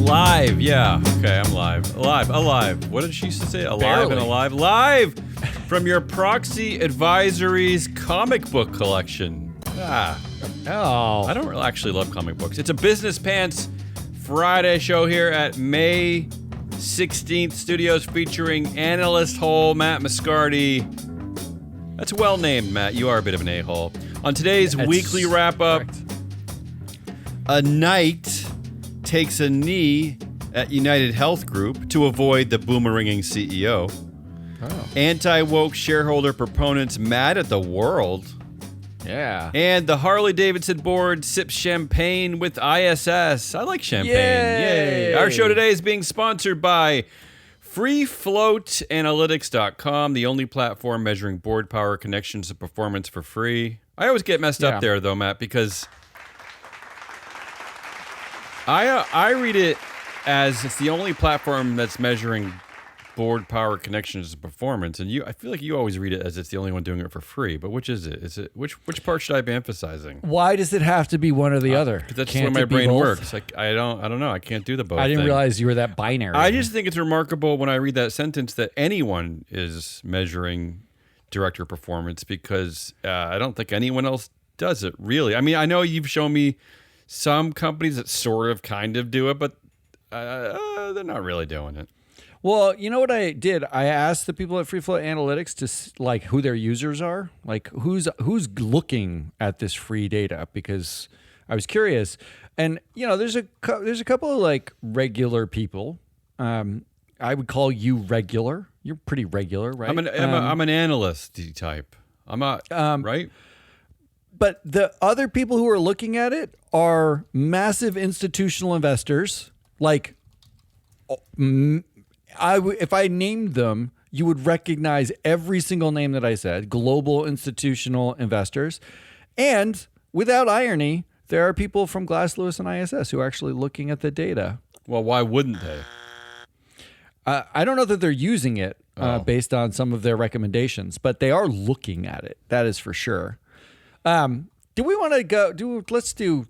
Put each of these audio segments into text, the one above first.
Live, yeah. Okay, I'm live. Alive. What did she used to say? Alive Barely. and alive. Live from your Proxy Advisories comic book collection. Oh. I don't really actually love comic books. It's a Business Pants Friday show here at May 16th Studios featuring analyst hole Matt Moscardi. That's well named, Matt. You are a bit of an a-hole. On today's weekly wrap-up, a knight takes a knee at UnitedHealth Group to avoid the boomeranging CEO. Oh. Anti-woke shareholder proponents mad at the world. Yeah. And the Harley Davidson board sips champagne with ISS. I like champagne. Yay. Our show today is being sponsored by FreeFloatAnalytics.com, the only platform measuring board power, connections, and performance for free. I always get messed up there, though, Matt, because I read it as it's the only platform that's measuring board power, connections, and performance. And I feel like you always read it as it's the only one doing it for free. But which is it? Is it which part should I be emphasizing? Why does it have to be one or the other? Because that's just the way my brain works. Like I don't know. I can't do the both. I didn't thing. realize you were that binary. I just think it's remarkable when I read that sentence that anyone is measuring director performance, because I don't think anyone else does it, really. I mean, I know you've shown me some companies that sort of kind of do it, but they're not really doing it. Well, you know what I did? I asked the people at Free Float Analytics to like who their users are, like who's looking at this free data, because I was curious. And you know, there's a couple of like regular people. I would call you regular. You're pretty regular, right? I'm an analyst type. I'm not right. But the other people who are looking at it are massive institutional investors. Like, if I named them, you would recognize every single name that I said. Global institutional investors. And without irony, there are people from Glass Lewis and ISS who are actually looking at the data. Well, why wouldn't they? I don't know that they're using it based on some of their recommendations, but they are looking at it. That is for sure. Do we want to go? Let's do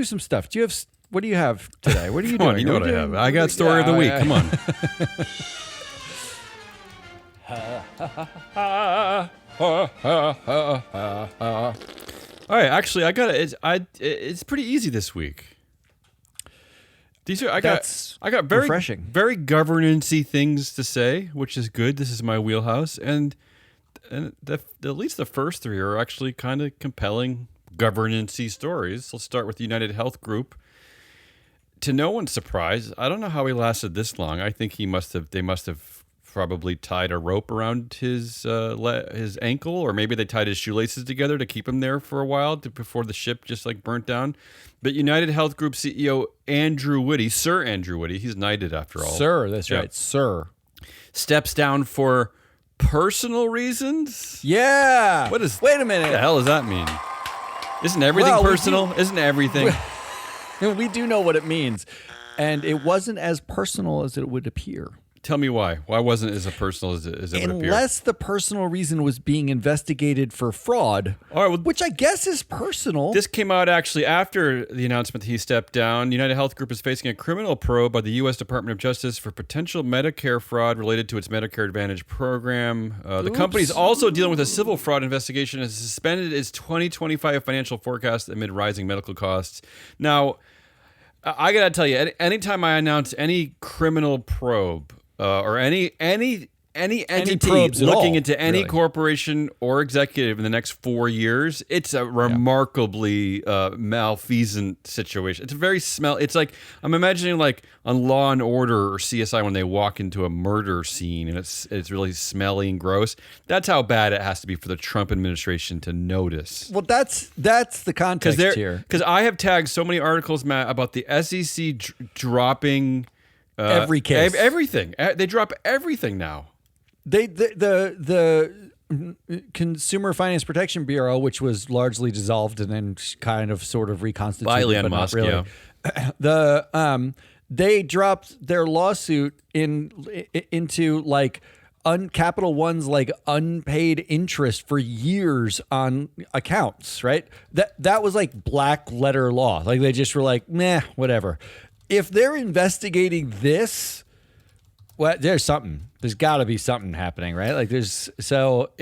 some stuff. What do you have today? What are you doing? On, you know what I have. I got story of the week. Come on. All right, actually, I got it. It's pretty easy this week. I got very refreshing, very governance-y things to say, which is good. This is my wheelhouse, and at least the first three are actually kind of compelling governance-y stories. Let's start with the UnitedHealth Group. To no one's surprise, I don't know how he lasted this long. I think they must have probably tied a rope around his ankle, or maybe they tied his shoelaces together to keep him there for a while before the ship just like burnt down. But UnitedHealth Group CEO Andrew Witty, Sir Andrew Witty, he's knighted after all. Sir, that's right, Sir. Steps down for personal reasons? Yeah. Wait a minute. What the hell does that mean? Isn't everything personal? Isn't everything? We do know what it means. And it wasn't as personal as it would appear. Tell me why. Why wasn't it as personal as it would appear? Unless the personal reason was being investigated for fraud, which I guess is personal. This came out actually after the announcement that he stepped down. UnitedHealth Group is facing a criminal probe by the U.S. Department of Justice for potential Medicare fraud related to its Medicare Advantage program. The company is also dealing with a civil fraud investigation and has suspended its 2025 financial forecast amid rising medical costs. Now, I got to tell you, anytime I announce any criminal probe, or any entity looking into any corporation or executive in the next 4 years, it's a remarkably malfeasant situation. It's very It's like I'm imagining like on Law and Order or CSI when they walk into a murder scene and it's really smelly and gross. That's how bad it has to be for the Trump administration to notice. Well, that's the context here. Because I have tagged so many articles, Matt, about the SEC dropping. Every case, everything. They drop everything now. The Consumer Finance Protection Bureau, which was largely dissolved and then kind of sort of reconstituted by Elon but Musk, not really. They dropped their lawsuit into like Capital One's like unpaid interest for years on accounts, right? That was like black letter law. Like they just were like, nah, whatever. if they're investigating this, well, there's something. There's got to be something happening, right? Like that's not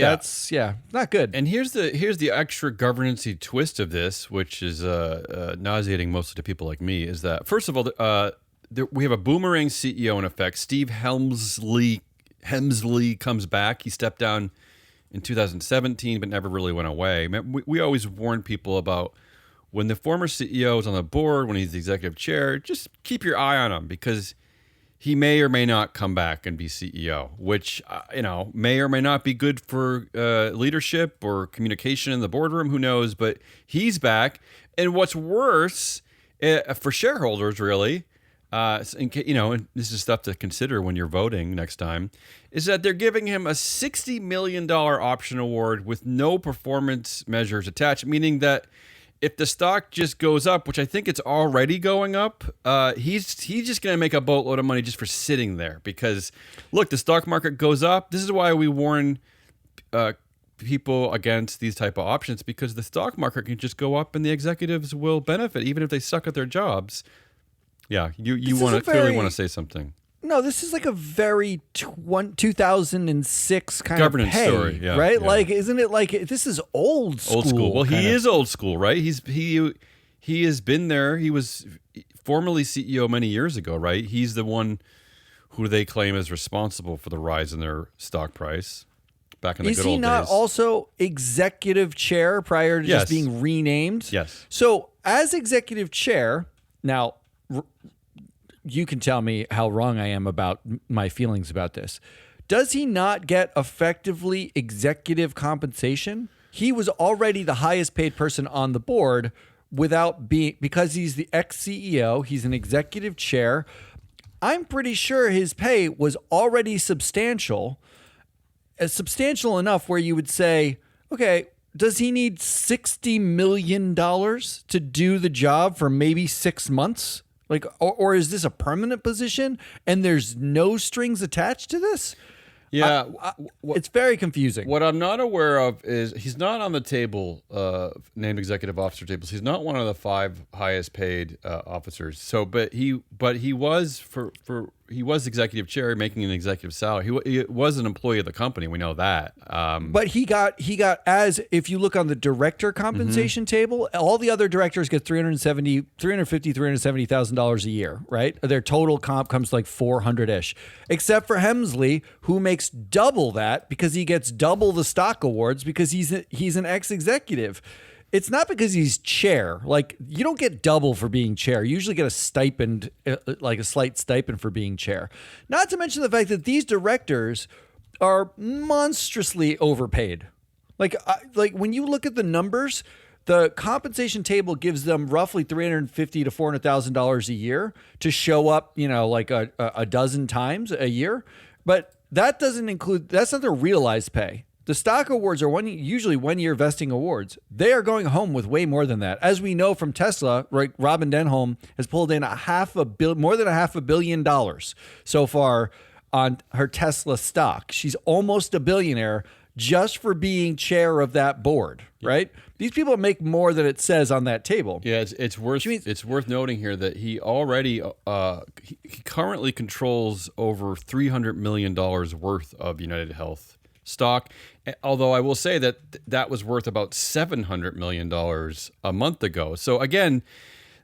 good. And here's the extra governance-y twist of this, which is nauseating mostly to people like me, is that first of all, we have a boomerang CEO in effect. Steve Hemsley comes back. He stepped down in 2017, but never really went away. We always warn people about when the former CEO is on the board, when he's the executive chair, just keep your eye on him because he may or may not come back and be CEO, which may or may not be good for leadership or communication in the boardroom. Who knows? But he's back, and what's worse for shareholders, really, and this is stuff to consider when you're voting next time, is that they're giving him a $60 million option award with no performance measures attached, meaning that if the stock just goes up, which I think it's already going up, he's just going to make a boatload of money just for sitting there. Because, look, the stock market goes up. This is why we warn people against these type of options, because the stock market can just go up and the executives will benefit, even if they suck at their jobs. Yeah, you clearly want to say something. No, this is like a very 2006 kind governance of pay, story, right? Yeah. Like, isn't it like this is old school? Old school. Well, he is old school, right? He has been there. He was formerly CEO many years ago, right? He's the one who they claim is responsible for the rise in their stock price back in the good old days. Is he not also executive chair prior to just being renamed? Yes. So as executive chair, now you can tell me how wrong I am about my feelings about this. Does he not get effectively executive compensation? He was already the highest paid person on the board because he's the ex-CEO, he's an executive chair. I'm pretty sure his pay was already substantial enough where you would say, okay, does he need $60 million to do the job for maybe 6 months? Like, or is this a permanent position and there's no strings attached to this? Yeah. It's very confusing. What I'm not aware of is he's not on the table, named executive officer tables. He's not one of the 5 highest paid officers. So, but he was he was executive chair, making an executive salary. He was an employee of the company. We know that. But he got as if you look on the director compensation table, all the other directors get $370,000 a year, right? Their total comp comes like 400-ish, except for Hemsley, who makes double that because he gets double the stock awards because he's an ex-executive. It's not because he's chair. Like, you don't get double for being chair. You usually get a stipend, like a slight stipend for being chair. Not to mention the fact that these directors are monstrously overpaid. Like when you look at the numbers, the compensation table gives them roughly $350,000 to $400,000 a year to show up, like a dozen times a year. But that doesn't include, that's not their realized pay. The stock awards are usually 1 year vesting awards. They are going home with way more than that. As we know from Tesla, right, Robin Denholm has pulled in more than $500 million so far on her Tesla stock. She's almost a billionaire just for being chair of that board, right? These people make more than it says on that table. Yeah, it's worth noting here that he already he currently controls over $300 million worth of UnitedHealth stock, although I will say that was worth about $700 million a month ago. So again,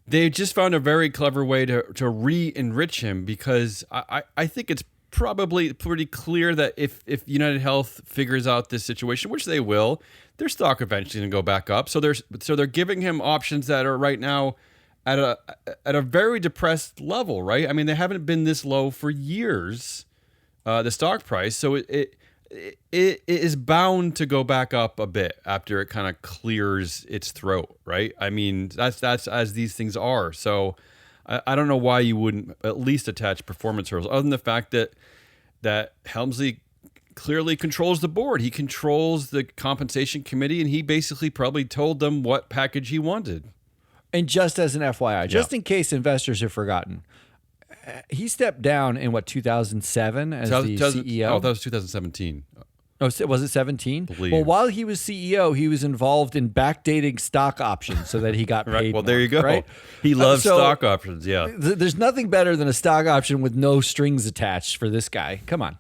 they just found a very clever way to re-enrich him, because I think it's probably pretty clear that if UnitedHealth figures out this situation, which they will, their stock eventually going to go back up. So they're giving him options that are right now at a very depressed level, right? I mean, they haven't been this low for years, the stock price. So it is bound to go back up a bit after it kind of clears its throat, right? I mean, that's as these things are. So I don't know why you wouldn't at least attach performance hurdles, other than the fact that Helmsley clearly controls the board. He controls the compensation committee, and he basically probably told them what package he wanted. And just as an FYI, just in case investors have forgotten, he stepped down in 2007 as the CEO? Oh, that was 2017. Oh, was it 17? Believe. Well, while he was CEO, he was involved in backdating stock options so that he got paid Right. Well, more, there you go. right? He loves So, stock options. Yeah. There's nothing better than a stock option with no strings attached for this guy. Come on.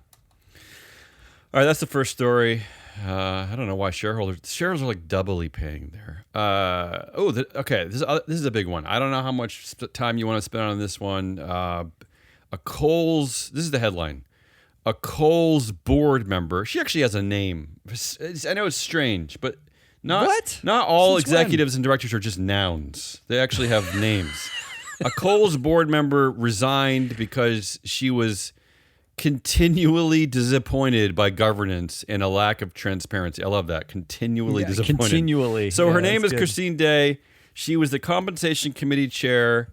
All right, that's the first story. I don't know why shareholders are like doubly paying there. Okay, this is a big one. I don't know how much time you want to spend on this one. This is the headline. A Kohl's board member. She actually has a name. I know it's strange, but not all Since executives and directors are just nouns. They actually have names. A Kohl's board member resigned because she was continually disappointed by governance and a lack of transparency. I love that. Continually disappointed. Continually. So Yeah, her name that's is good. Christine Day. She was the compensation committee chair.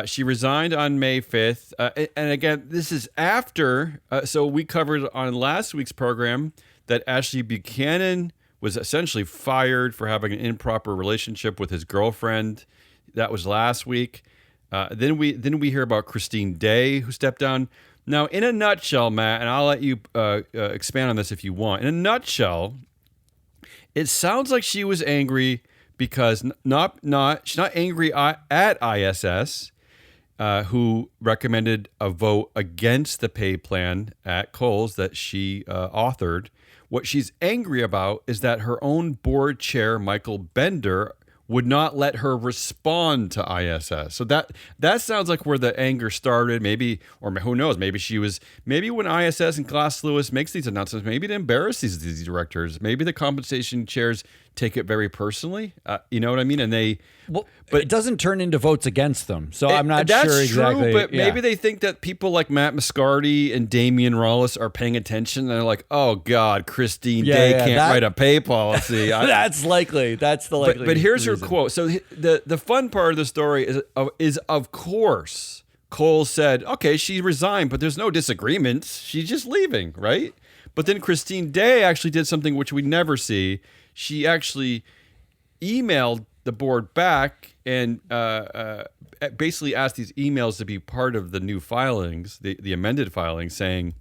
She resigned on May 5th. And again, this is after. So we covered on last week's program that Ashley Buchanan was essentially fired for having an improper relationship with his girlfriend. That was last week. Then we hear about Christine Day, who stepped down. Now, in a nutshell, Matt, and I'll let you expand on this if you want. In a nutshell, it sounds like she was angry because she's not angry at ISS, who recommended a vote against the pay plan at Kohl's that she authored. What she's angry about is that her own board chair, Michael Bender, would not let her respond to ISS. So that sounds like where the anger started. Maybe, or who knows, maybe when ISS and Glass Lewis makes these announcements, maybe it embarrasses these directors. Maybe the compensation chairs take it very personally. You know what I mean? And but it doesn't turn into votes against them. So I'm not that's sure exactly. True, but yeah. maybe they think that people like Matt Muscardi and Damian Rollis are paying attention. And they're like, oh God, Christine Day can't write a pay policy. That's likely. That's the likely. But here's her reason. quote. So the fun part of the story is of course, Kohl said, okay, she resigned, but there's no disagreements. She's just leaving, right? But then Christine Day actually did something which we never see. She actually emailed the board back and basically asked these emails to be part of the new filings, the amended filings, saying,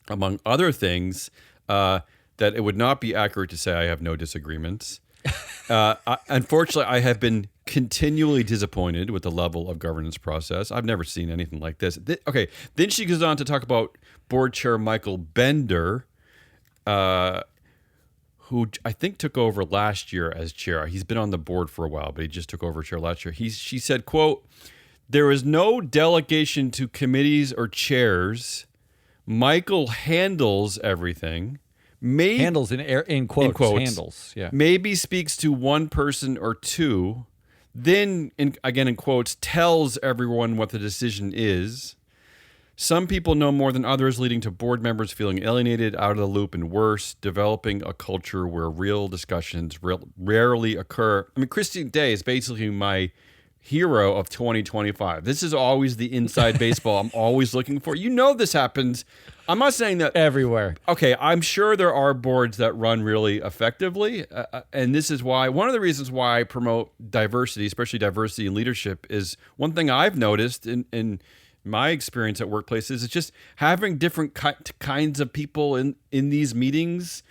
among other things, that it would not be accurate to say I have no disagreements. Unfortunately, I have been continually disappointed with the level of governance process. I've never seen anything like this. Okay, then she goes on to talk about board chair Michael Bender, who I think took over last year as chair. He's been on the board for a while, but he just took over chair last year. She said, quote, "There is no delegation to committees or chairs. Michael handles everything. Handles in quotes. Handles, yeah. Maybe speaks to one person or two. Then, again in quotes, tells everyone what the decision is. Some people know more than others, leading to board members feeling alienated, out of the loop, and worse, developing a culture where real discussions rarely occur." I mean, Christine Day is basically my hero of 2025. This is always the inside baseball I'm always looking for. You know this happens. I'm not saying that Everywhere. Okay, I'm sure there are boards that run really effectively, and this is why one of the reasons why I promote diversity, especially diversity in leadership, is one thing I've noticed in my experience at workplaces is just having different kinds of people in these meetings,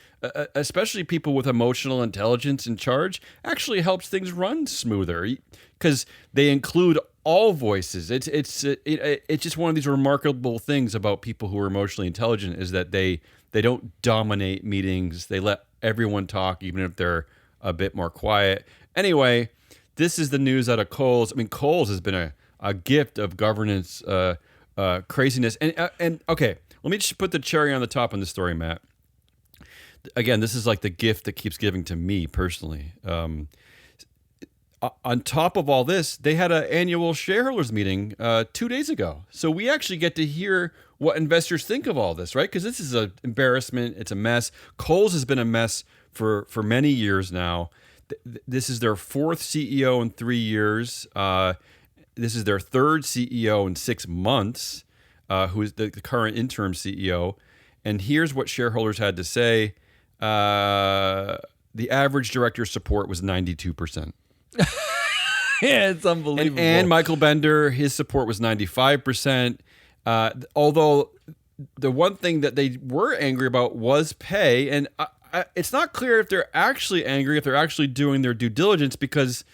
especially people with emotional intelligence in charge, actually helps things run smoother because they include all voices. It's just one of these remarkable things about people who are emotionally intelligent is that they don't dominate meetings. They let everyone talk, even if they're a bit more quiet. Anyway, this is the news out of Kohl's. I mean, Kohl's has been a gift of governance craziness. And okay, let me just put the cherry on the top on this story, Matt. Again, this is like the gift that keeps giving to me personally. On top of all this, they had an annual shareholders meeting 2 days ago. So we actually get to hear what investors think of all this, right? Because this is an embarrassment. It's a mess. Kohl's has been a mess for many years now. This is their fourth CEO in 3 years. This is their third CEO in 6 months, who is the current interim CEO. And here's what shareholders had to say. The average director support was 92%. Yeah, it's unbelievable. And Michael Bender, his support was 95%. Although the one thing that they were angry about was pay, and it's not clear if they're actually angry, if they're actually doing their due diligence, because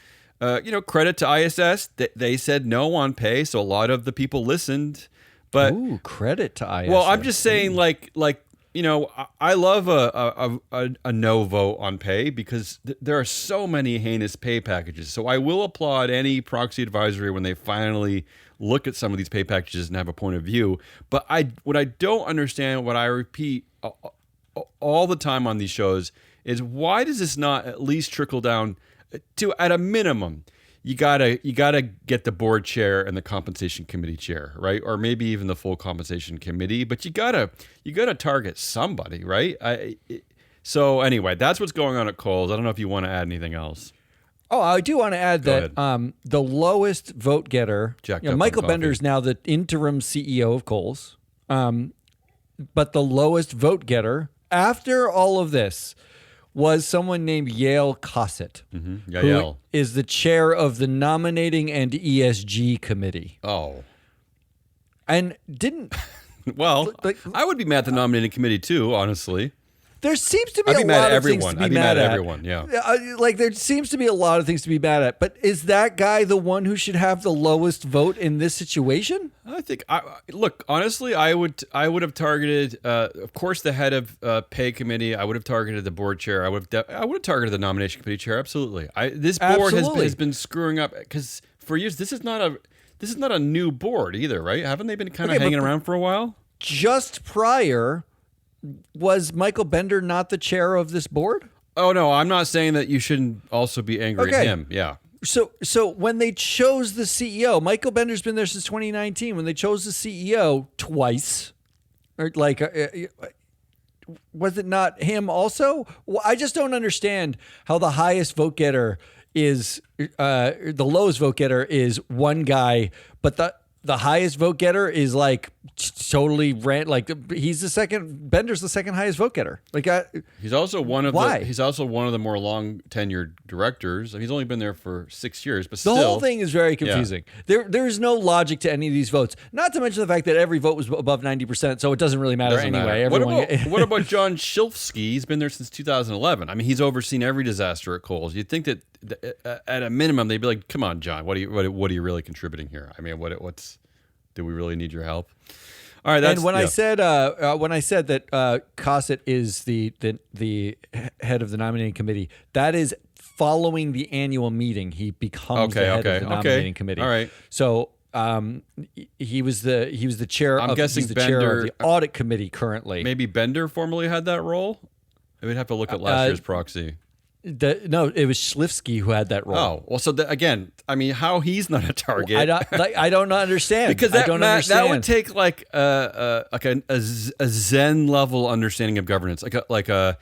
credit to ISS, they said no on pay, so a lot of the people listened. But credit to ISS. Well, I'm just saying, I love a no vote on pay because there are so many heinous pay packages. So I will applaud any proxy advisory when they finally look at some of these pay packages and have a point of view. But what I don't understand, what I repeat all the time on these shows, is why does this not at least trickle down to, at a minimum, you gotta get the board chair and the compensation committee chair, right? Or maybe even the full compensation committee. But you gotta target somebody, right? So anyway, that's what's going on at Kohl's. I don't know if you want to add anything else. Oh, I do want to add that the lowest vote getter, Michael Bender is now the interim CEO of Kohl's, but the lowest vote getter after all of this was someone named Yael Cosset, who is the chair of the Nominating and ESG Committee. Oh. And didn't... Well, I would be mad at the Nominating Committee too, honestly. There seems to be a lot of things to be mad at. I'd be mad at everyone, yeah. There seems to be a lot of things to be mad at. But is that guy the one who should have the lowest vote in this situation? I think, look, honestly, I would have targeted, of course, the head of pay committee. I would have targeted the board chair. I would have targeted the nomination committee chair. Absolutely. This board has been screwing up because for years. This is not a new board either, right? Haven't they been kind of hanging around for a while? Just prior. Was Michael Bender not the chair of this board? Oh, no, I'm not saying that you shouldn't also be angry at him. Yeah. So when they chose the CEO, Michael Bender's been there since 2019. When they chose the CEO twice, or was it not him also? Well, I just don't understand how the highest vote getter is, the lowest vote getter is one guy, but the highest vote getter is totally he's the second. Bender's the second highest vote getter. He's also one of the more long tenured directors. He's only been there for 6 years, but still, the whole thing is very confusing. Yeah. There is no logic to any of these votes. Not to mention the fact that every vote was above 90%, so it doesn't really matter anyway. What about John Shilfsky? He's been there since 2011. I mean, he's overseen every disaster at Kohl's. You'd think that at a minimum they'd be like, "Come on, John, what are you really contributing here? I mean, do we really need your help?" All right. And when I said that Cosset is the head of the nominating committee, that is following the annual meeting. He becomes the head of the nominating committee. All right. So he was the chair. I'm guessing the Bender, chair of the audit committee currently. Maybe Bender formerly had that role. We'd have to look at last year's proxy. No, it was Schlifsky who had that role. Oh, well, so again, I mean, how he's not a target? I don't understand. Because that would take a Zen level understanding of governance, like a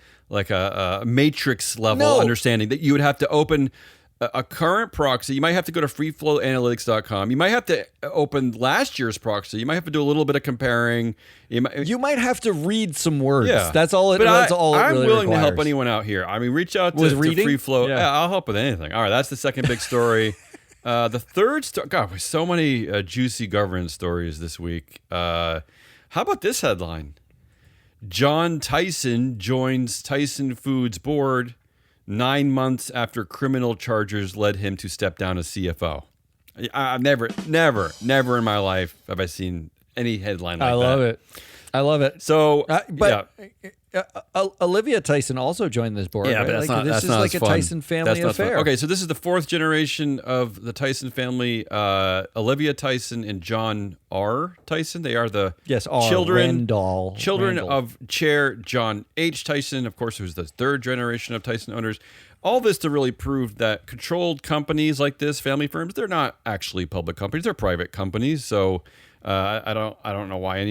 matrix level understanding that you would have to open a current proxy. You might have to go to freeflowanalytics.com. You might have to open last year's proxy. You might have to do a little bit of comparing. You might have to read some words. Yeah. That's all it I'm really willing requires. to help anyone out here. I mean, reach out to Free Flow. Yeah, I'll help with anything. All right, that's the second big story. The third story, God, so many juicy governance stories this week. How about this headline? John Tyson joins Tyson Foods board 9 months after criminal charges led him to step down as CFO. I've never in my life have I seen any headline like that. I love it. So, Olivia Tyson also joined this board. Yeah, right? but this is like a fun. Tyson family affair. Okay, so this is the fourth generation of the Tyson family. Olivia Tyson and John R. Tyson. They are the children of Chair John H. Tyson, of course, who's the third generation of Tyson owners. All this to really prove that controlled companies like this, family firms, they're not actually public companies; they're private companies. So. I don't know why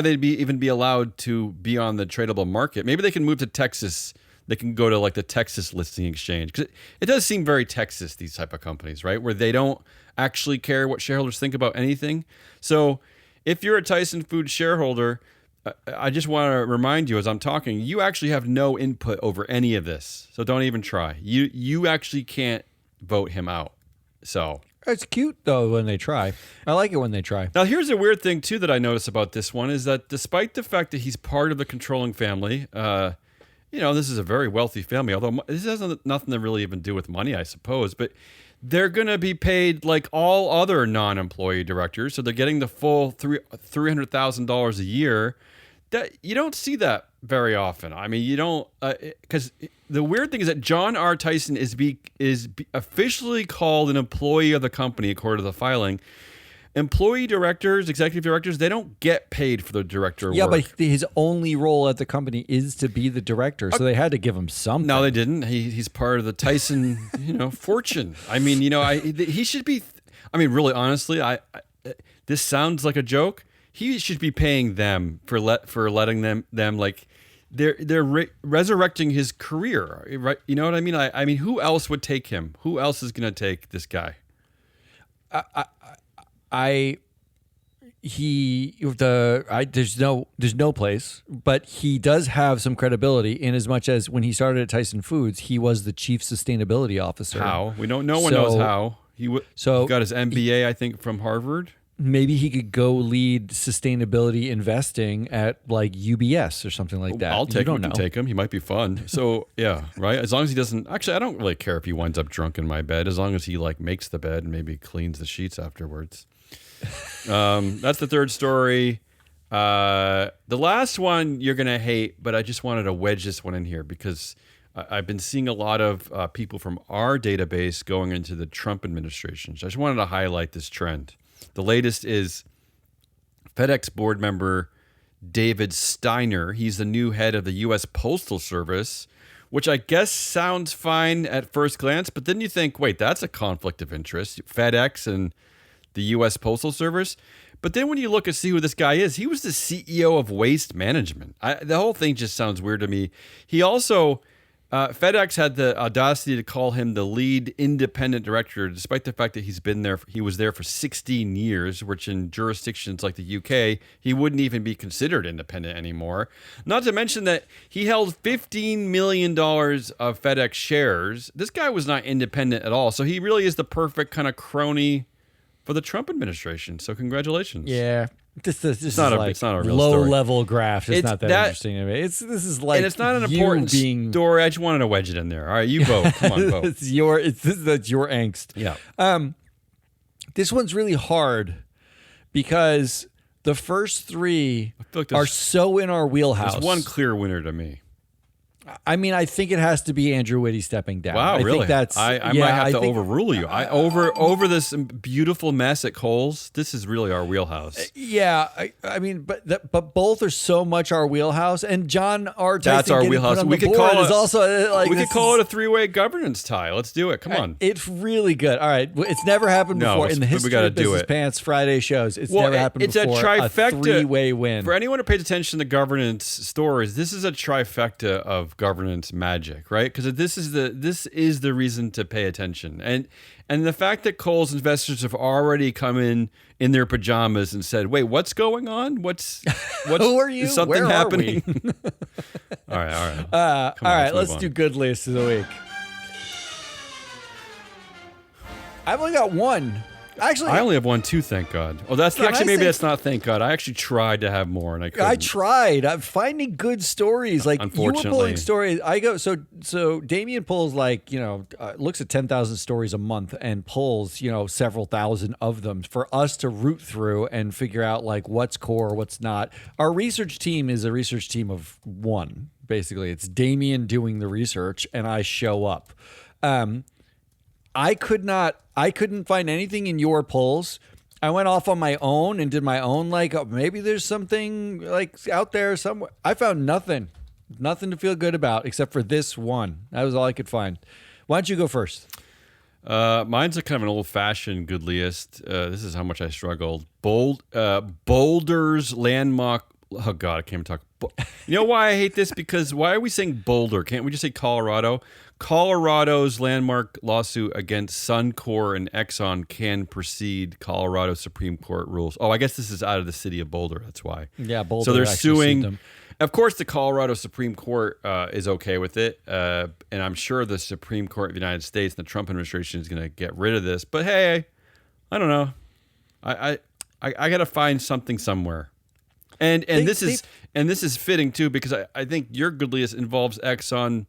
they'd even be allowed to be on the tradable market. Maybe they can move to Texas. They can go to the Texas listing exchange, because it does seem very Texas, these type of companies, right? Where they don't actually care what shareholders think about anything. So if you're a Tyson Foods shareholder, I just want to remind you as I'm talking, you actually have no input over any of this. So don't even try. You actually can't vote him out. So. It's cute though when they try. I like it when they try. Now, here's a weird thing too that I noticed about this one is that despite the fact that he's part of the controlling family, this is a very wealthy family. Although this has nothing to really even do with money, I suppose. But they're going to be paid like all other non-employee directors, so they're getting the full $300,000 a year. That you don't see that very often. I mean, you don't, because the weird thing is that John R. Tyson is officially called an employee of the company according to the filing. Employee directors, executive directors, they don't get paid for the director Yeah, work. but his only role at the company is to be the director, so they had to give him something. No, they didn't. He's part of the Tyson, fortune. I mean, he should be. I mean, really, honestly, this sounds like a joke. He should be paying them for letting them like they're resurrecting his career, right? You know what I mean? I mean, who else would take him? Who else is going to take this guy? There's no place, but he does have some credibility in as much as when he started at Tyson Foods, he was the chief sustainability officer. How? We don't. No one knows how. He got his MBA, I think, from Harvard. Maybe he could go lead sustainability investing at like UBS or something like that. I'll take him. You can take him. He might be fun. So yeah, right. As long as he doesn't. Actually, I don't really care if he winds up drunk in my bed. As long as he like makes the bed and maybe cleans the sheets afterwards. That's the third story. The last one you're gonna hate, but I just wanted to wedge this one in here because I've been seeing a lot of people from our database going into the Trump administration. So I just wanted to highlight this trend. The latest is FedEx board member David Steiner. He's the new head of the U.S. Postal Service, which I guess sounds fine at first glance, but then you think, wait, that's a conflict of interest. FedEx and the U.S. Postal Service. But then when you look and see who this guy is, he was the CEO of Waste Management. The whole thing just sounds weird to me. He also... FedEx had the audacity to call him the lead independent director, despite the fact that he was there for 16 years, which in jurisdictions like the UK, he wouldn't even be considered independent anymore. Not to mention that he held $15 million of FedEx shares. This guy was not independent at all. So he really is the perfect kind of crony for the Trump administration. So congratulations. Yeah. This it's not a real low story. Level graph. It's not that interesting to me. This is like, and it's not an important story. I just wanted to wedge it in there. All right, you vote. Come on, vote. That's your angst. Yeah. This one's really hard because the first three are so in our wheelhouse. There's one clear winner to me. I mean, I think it has to be Andrew Witty stepping down. Wow, really? I think that's, I might have to overrule you. Over this beautiful mess at Kohl's. This is really our wheelhouse. Yeah, I mean, but both are so much our wheelhouse. And John R. Tyson that's our wheelhouse. We could call it also like we could call it a three-way governance tie. Let's do it. Come on. It's really good. All right, it's never happened before in the history of Business Pants Friday shows. It's never happened before. It's a trifecta. A three-way win. For anyone who pays attention to governance stories, this is a trifecta of governance magic, right? Because this is the reason to pay attention, and the fact that Kohl's investors have already come in their pajamas and said, "Wait, what's going on? What's who are you? Is something Where happening?" Are we? all right. All right, let's do good list of the week. I've only got one. Actually, I only have one too, thank God. Oh, that's not thank God. I actually tried to have more and I couldn't. I tried. I'm finding good stories. Like you were pulling stories. I go so Damien pulls looks at 10,000 stories a month and pulls, several thousand of them for us to root through and figure out like what's core, what's not. Our research team is a research team of one, basically. It's Damien doing the research and I show up. I couldn't find anything in your polls. I went off on my own and did my own, maybe there's something like out there somewhere. I found nothing to feel good about except for this one. That was all I could find. Why don't you go first? Mine's a kind of an old-fashioned good list. This is how much I struggled. Boulder's landmark. Oh God, I can't even talk. You know why I hate this? Because why are we saying Boulder? Can't we just say Colorado? Colorado's landmark lawsuit against Suncor and Exxon can proceed. Colorado Supreme Court rules. Oh, I guess this is out of the city of Boulder. That's why. Yeah, Boulder. So they're suing. Them. Of course, the Colorado Supreme Court is okay with it, and I'm sure the Supreme Court of the United States and the Trump administration is going to get rid of this. But hey, I don't know. I got to find something somewhere. And this is fitting too, because I think your good list involves Exxon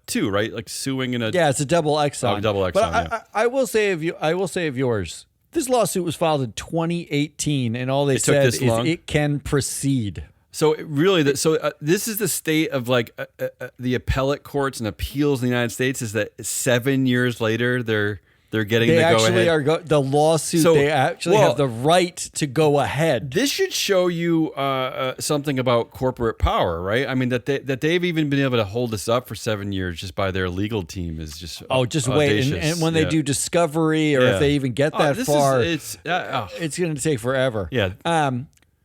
too, right? Like suing in a Yeah, it's a double Exxon. Double Exxon. But I will say of yours. This lawsuit was filed in 2018, and all they said is it can proceed. So this is the state of like the appellate courts and appeals in the United States, is that 7 years later they're getting the go ahead. The lawsuit. So, they actually have the right to go ahead. This should show you something about corporate power, right? I mean that they've even been able to hold this up for 7 years just by their legal team is just just wait, and when they do discovery, or if they even get that far, it's going to take forever. Yeah.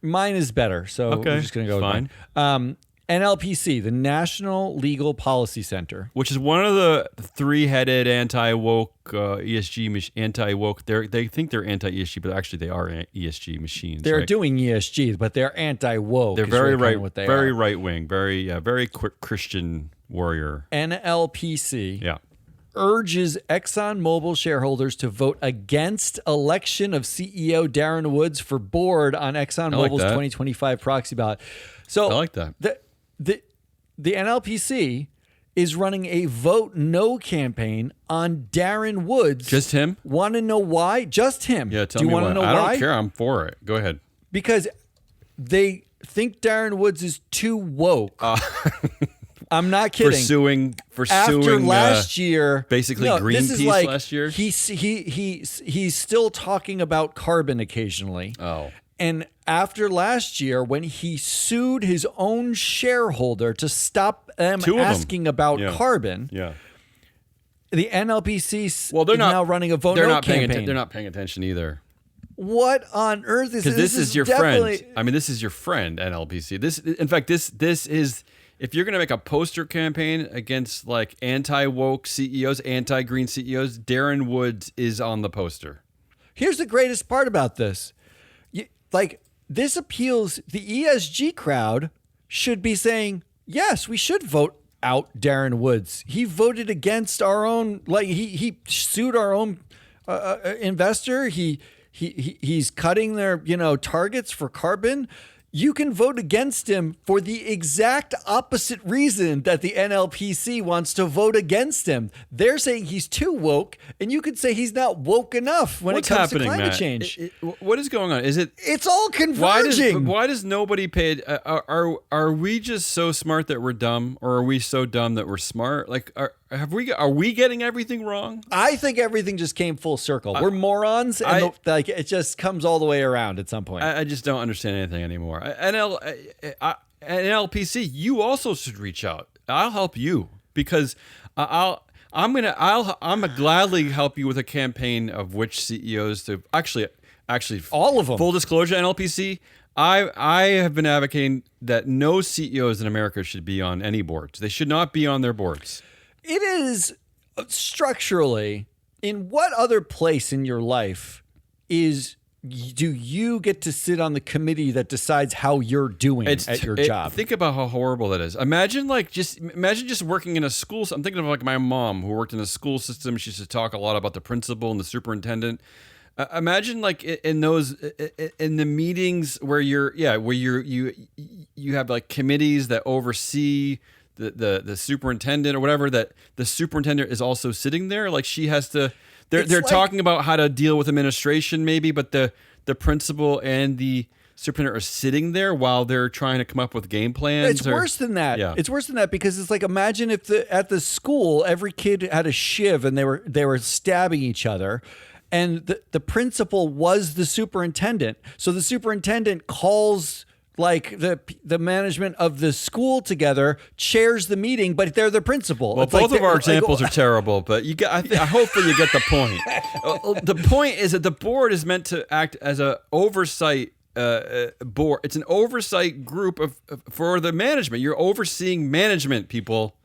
Mine is better, so we're just going to go fine. With mine. NLPC, the National Legal Policy Center, which is one of the three-headed anti-woke ESG anti-woke. They think they're anti-ESG, but actually they are ESG machines. They're doing ESG, but they're anti-woke. They're very right-wing, very quick Christian warrior. NLPC urges ExxonMobil shareholders to vote against election of CEO Darren Woods for board on ExxonMobil's 2025 proxy ballot. So I like that. The NLPC is running a vote no campaign on Darren Woods. Just him? Want to know why? Just him. Yeah, tell me why. I don't care. I'm for it. Go ahead. Because they think Darren Woods is too woke. I'm not kidding. After last year, basically Greenpeace last year. He's still talking about carbon occasionally. Oh. And after last year, when he sued his own shareholder to stop them asking about carbon, the NLPC is now running a vote no campaign. They're not paying attention either. What on earth is this? Because this is your friend. I mean, this is your friend, NLPC. This is if you're going to make a poster campaign against like anti-woke CEOs, anti-green CEOs, Darren Woods is on the poster. Here's the greatest part about this. This appeals, the ESG crowd should be saying, yes, we should vote out Darren Woods. He voted against our own, he sued our own investor. He's cutting their, targets for carbon. You can vote against him for the exact opposite reason that the NLPC wants to vote against him. They're saying he's too woke, and you could say he's not woke enough when it comes to climate change. What is going on? It's all converging. Why does nobody pay? Are we just so smart that we're dumb, or are we so dumb that we're smart? Like, are we getting everything wrong? I think everything just came full circle. We're morons, and it just comes all the way around at some point. I just don't understand anything anymore. NLPC, you also should reach out. I'll help you because I'm gonna gladly help you with a campaign of which CEOs to actually all of them. Full disclosure, NLPC. I have been advocating that no CEOs in America should be on any boards. They should not be on their boards. It is structurally, in what other place in your life do you get to sit on the committee that decides how you're doing at your job? Think about how horrible that is. Imagine just working in a school. I'm thinking of like my mom who worked in a school system. She used to talk a lot about the principal and the superintendent. Imagine like in the meetings where you have like committees that oversee the superintendent or whatever, that the superintendent is also sitting there. Like she has to. They're talking about how to deal with administration maybe, but the principal and the superintendent are sitting there while they're trying to come up with game plans. It's worse than that. Yeah. It's worse than that because it's like, imagine if at the school every kid had a shiv and they were stabbing each other. And the principal was the superintendent. So the superintendent calls like the management of the school together, chairs the meeting, but they're the principal. Well, both of our examples are terrible, but hopefully you get the point. The point is that the board is meant to act as a oversight board. It's an oversight group for the management. You're overseeing management people,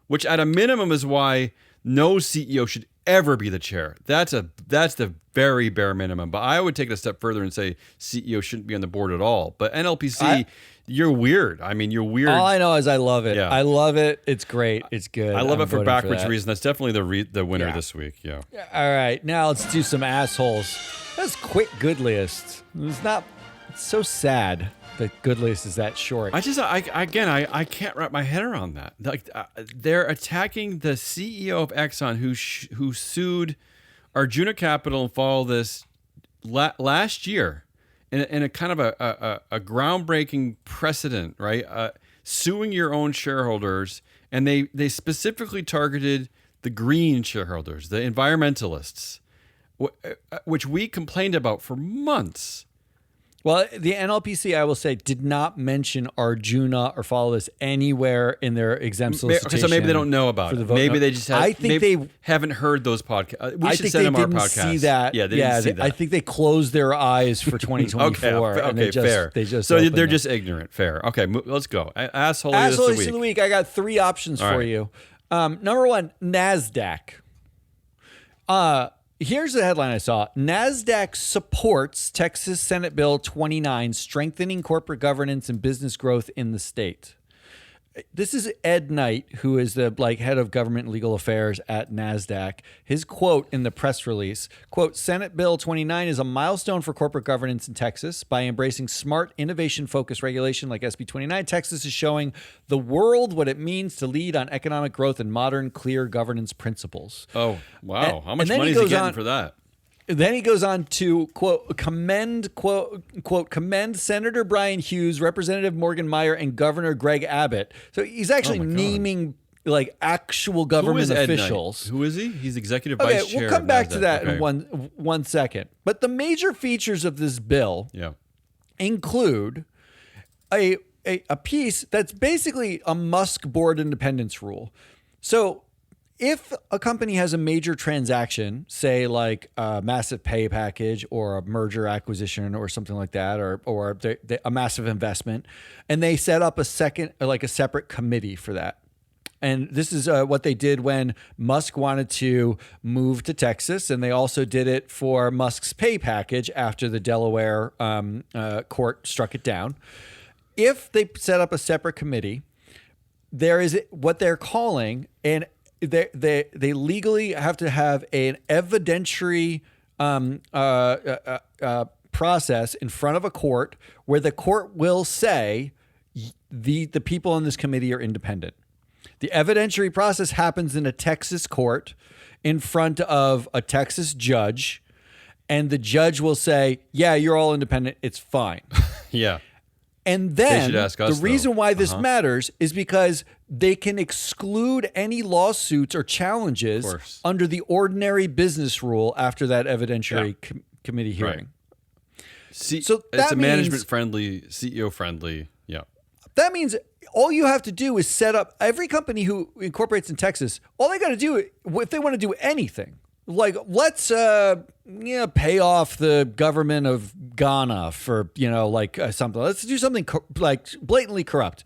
which at a minimum is why no CEO should ever be the chair. That's the very bare minimum. But I would take it a step further and say CEO shouldn't be on the board at all. But NLPC, you're weird. I mean, you're weird. All I know is I love it. Yeah. I love it. It's great. It's good. I love I'm it for voting backwards that. reasons. That's definitely the winner this week. Yeah. All right, now let's do some assholes. That's quick good list. It's so sad that good list is that short. I can't wrap my head around that. Like they're attacking the CEO of Exxon who sued Arjuna Capital and followed this last year in a kind of a groundbreaking precedent, right? Suing your own shareholders, and they specifically targeted the green shareholders, the environmentalists, which we complained about for months. Well, the NLPC, I will say, did not mention Arjuna or follow this anywhere in their exempt solicitation. So maybe they don't know about it. Maybe they just haven't heard those podcasts. We should send them our podcast. See that. Yeah, they didn't see that. I think they closed their eyes for 2024. Okay, fair. So they're just ignorant. Fair. Okay, let's go. Asshole of the week. I got 3 options for you. Number 1, NASDAQ. Here's the headline I saw. NASDAQ supports Texas Senate Bill 29, strengthening corporate governance and business growth in the state. This is Ed Knight, who is the head of government and legal affairs at NASDAQ. His quote in the press release, quote, Senate Bill 29 is a milestone for corporate governance in Texas. By embracing smart, innovation-focused regulation like SB 29, Texas is showing the world what it means to lead on economic growth and modern, clear governance principles. Oh, wow. How much money is he getting for that? Then he goes on to commend Senator Brian Hughes, Representative Morgan Meyer, and Governor Greg Abbott. So he's actually naming actual government officials. Who is he? He's executive vice chair. We'll come back to that in one second. But the major features of this bill include a piece that's basically a Musk board independence rule. So if a company has a major transaction, say like a massive pay package or a merger acquisition or something like that, or a massive investment, and they set up a separate committee for that. And this is what they did when Musk wanted to move to Texas, and they also did it for Musk's pay package after the Delaware court struck it down. If they set up a separate committee, there is what they're calling they legally have to have an evidentiary process in front of a court where the court will say the people on this committee are independent. The evidentiary process happens in a Texas court in front of a Texas judge, and the judge will say, yeah, you're all independent. It's fine. Yeah. And then the reason why this matters is because they can exclude any lawsuits or challenges under the ordinary business rule after that evidentiary committee hearing. Right. So it's a management friendly, CEO friendly. Yeah. That means all you have to do is set up every company who incorporates in Texas. All they got to do if they want to do anything, like let's pay off the government of Ghana for something. Let's do something blatantly corrupt.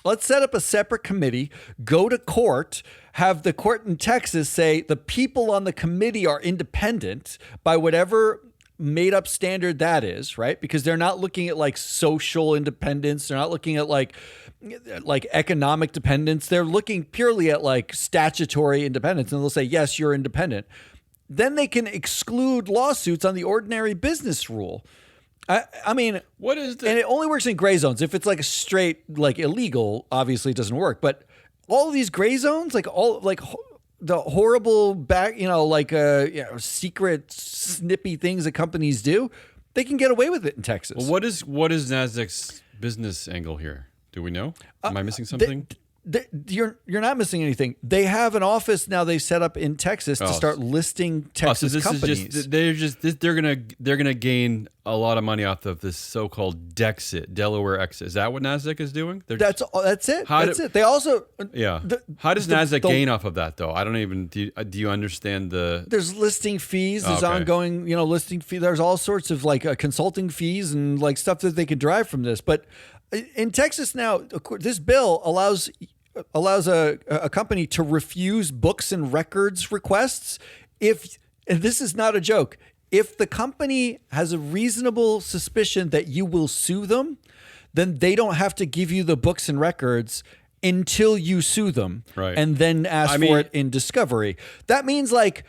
Let's set up a separate committee, go to court, have the court in Texas say the people on the committee are independent by whatever made up standard that is, right? Because they're not looking at social independence. They're not looking at like economic dependence. They're looking purely at statutory independence. And they'll say, yes, you're independent. Then they can exclude lawsuits on the ordinary business rule. I mean, what is the? And it only works in gray zones. If it's a straight illegal, obviously it doesn't work. But all of these gray zones, the horrible secret snippy things that companies do, they can get away with it in Texas. Well, what is NASDAQ's business angle here? Do we know? Am I missing something? You're not missing anything. They have an office now they set up in Texas to start listing Texas companies. They're gonna gain a lot of money off of this so-called Dexit, Delaware exit. Is that what NASDAQ is doing? That's it. That's it. They also how does NASDAQ gain off of that though? I don't even do you understand the? There's listing fees. There's ongoing listing fee. There's all sorts of consulting fees and stuff that they could derive from this. But in Texas now, this bill allows allows a company to refuse books and records requests if, and this is not a joke, if the company has a reasonable suspicion that you will sue them, then they don't have to give you the books and records until you sue them, Right. and then ask for it in discovery. That means, like,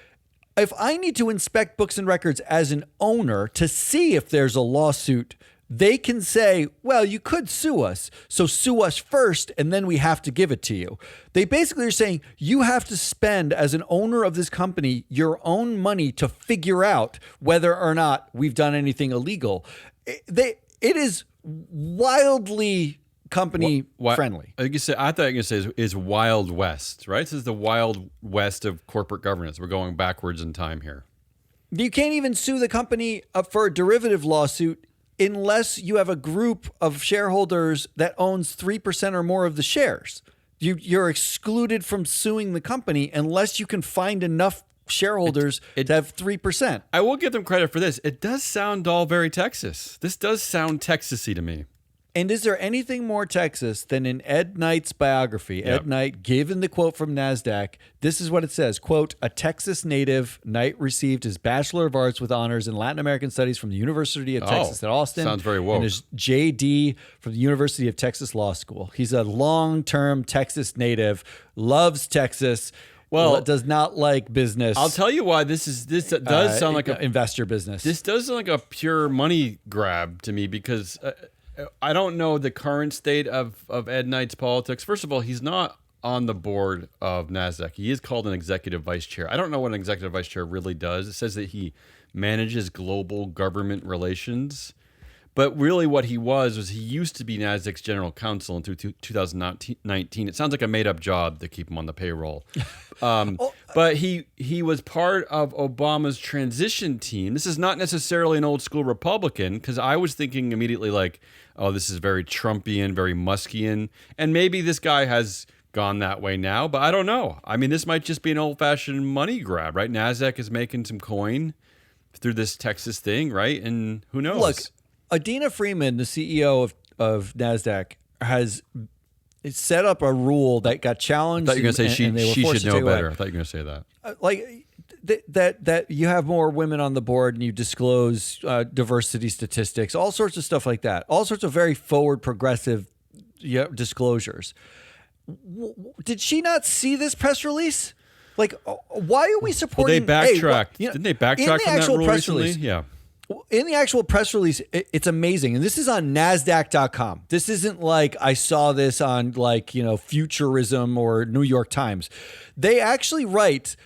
if I need to inspect books and records as an owner to see if there's a lawsuit, they can say, well, you could sue us, so sue us first, and then we have to give it to you. They basically are saying you have to spend, as an owner of this company, your own money to figure out whether or not we've done anything illegal. It is wildly company friendly. I thought you were going to say is Wild West, right? This is the Wild West of corporate governance. We're going backwards in time here. You can't even sue the company for a derivative lawsuit unless you have a group of shareholders that owns 3% or more of the shares. You're excluded from suing the company unless you can find enough shareholders to have 3%. I will give them credit for this. It does sound all very Texas. This does sound Texasy to me. And is there anything more Texas than in Ed Knight's biography? Yep. Ed Knight, given the quote from NASDAQ, this is what it says, quote, a Texas native, Knight received his Bachelor of Arts with honors in Latin American Studies from the University of Texas at Austin. Sounds very woke. And his JD from the University of Texas Law School. He's a long-term Texas native, loves Texas, does not like business. I'll tell you why this does sound like a investor business. This does sound like a pure money grab to me because I don't know the current state of Ed Knight's politics. First of all, he's not on the board of NASDAQ. He is called an executive vice chair. I don't know what an executive vice chair really does. It says that he manages global government relations. But really what he was he used to be NASDAQ's general counsel until 2019. It sounds like a made-up job to keep him on the payroll. But he was part of Obama's transition team. This is not necessarily an old-school Republican, because I was thinking immediately like, oh, this is very Trumpian, very Muskian. And maybe this guy has gone that way now, but I don't know. I mean, this might just be an old-fashioned money grab, right? NASDAQ is making some coin through this Texas thing, right? And who knows? Look, Adina Freeman, the CEO of NASDAQ, has set up a rule that got challenged. I thought you were going to say she should know better. I thought you were going to say that. That you have more women on the board and you disclose diversity statistics, all sorts of stuff like that. All sorts of very forward progressive disclosures. Did she not see this press release? Like, why are we supporting? Well, they backtracked. Didn't they backtrack from that rule recently? Yeah. In the actual press release, it's amazing. And this is on NASDAQ.com. This isn't like I saw this on Futurism or New York Times. They actually write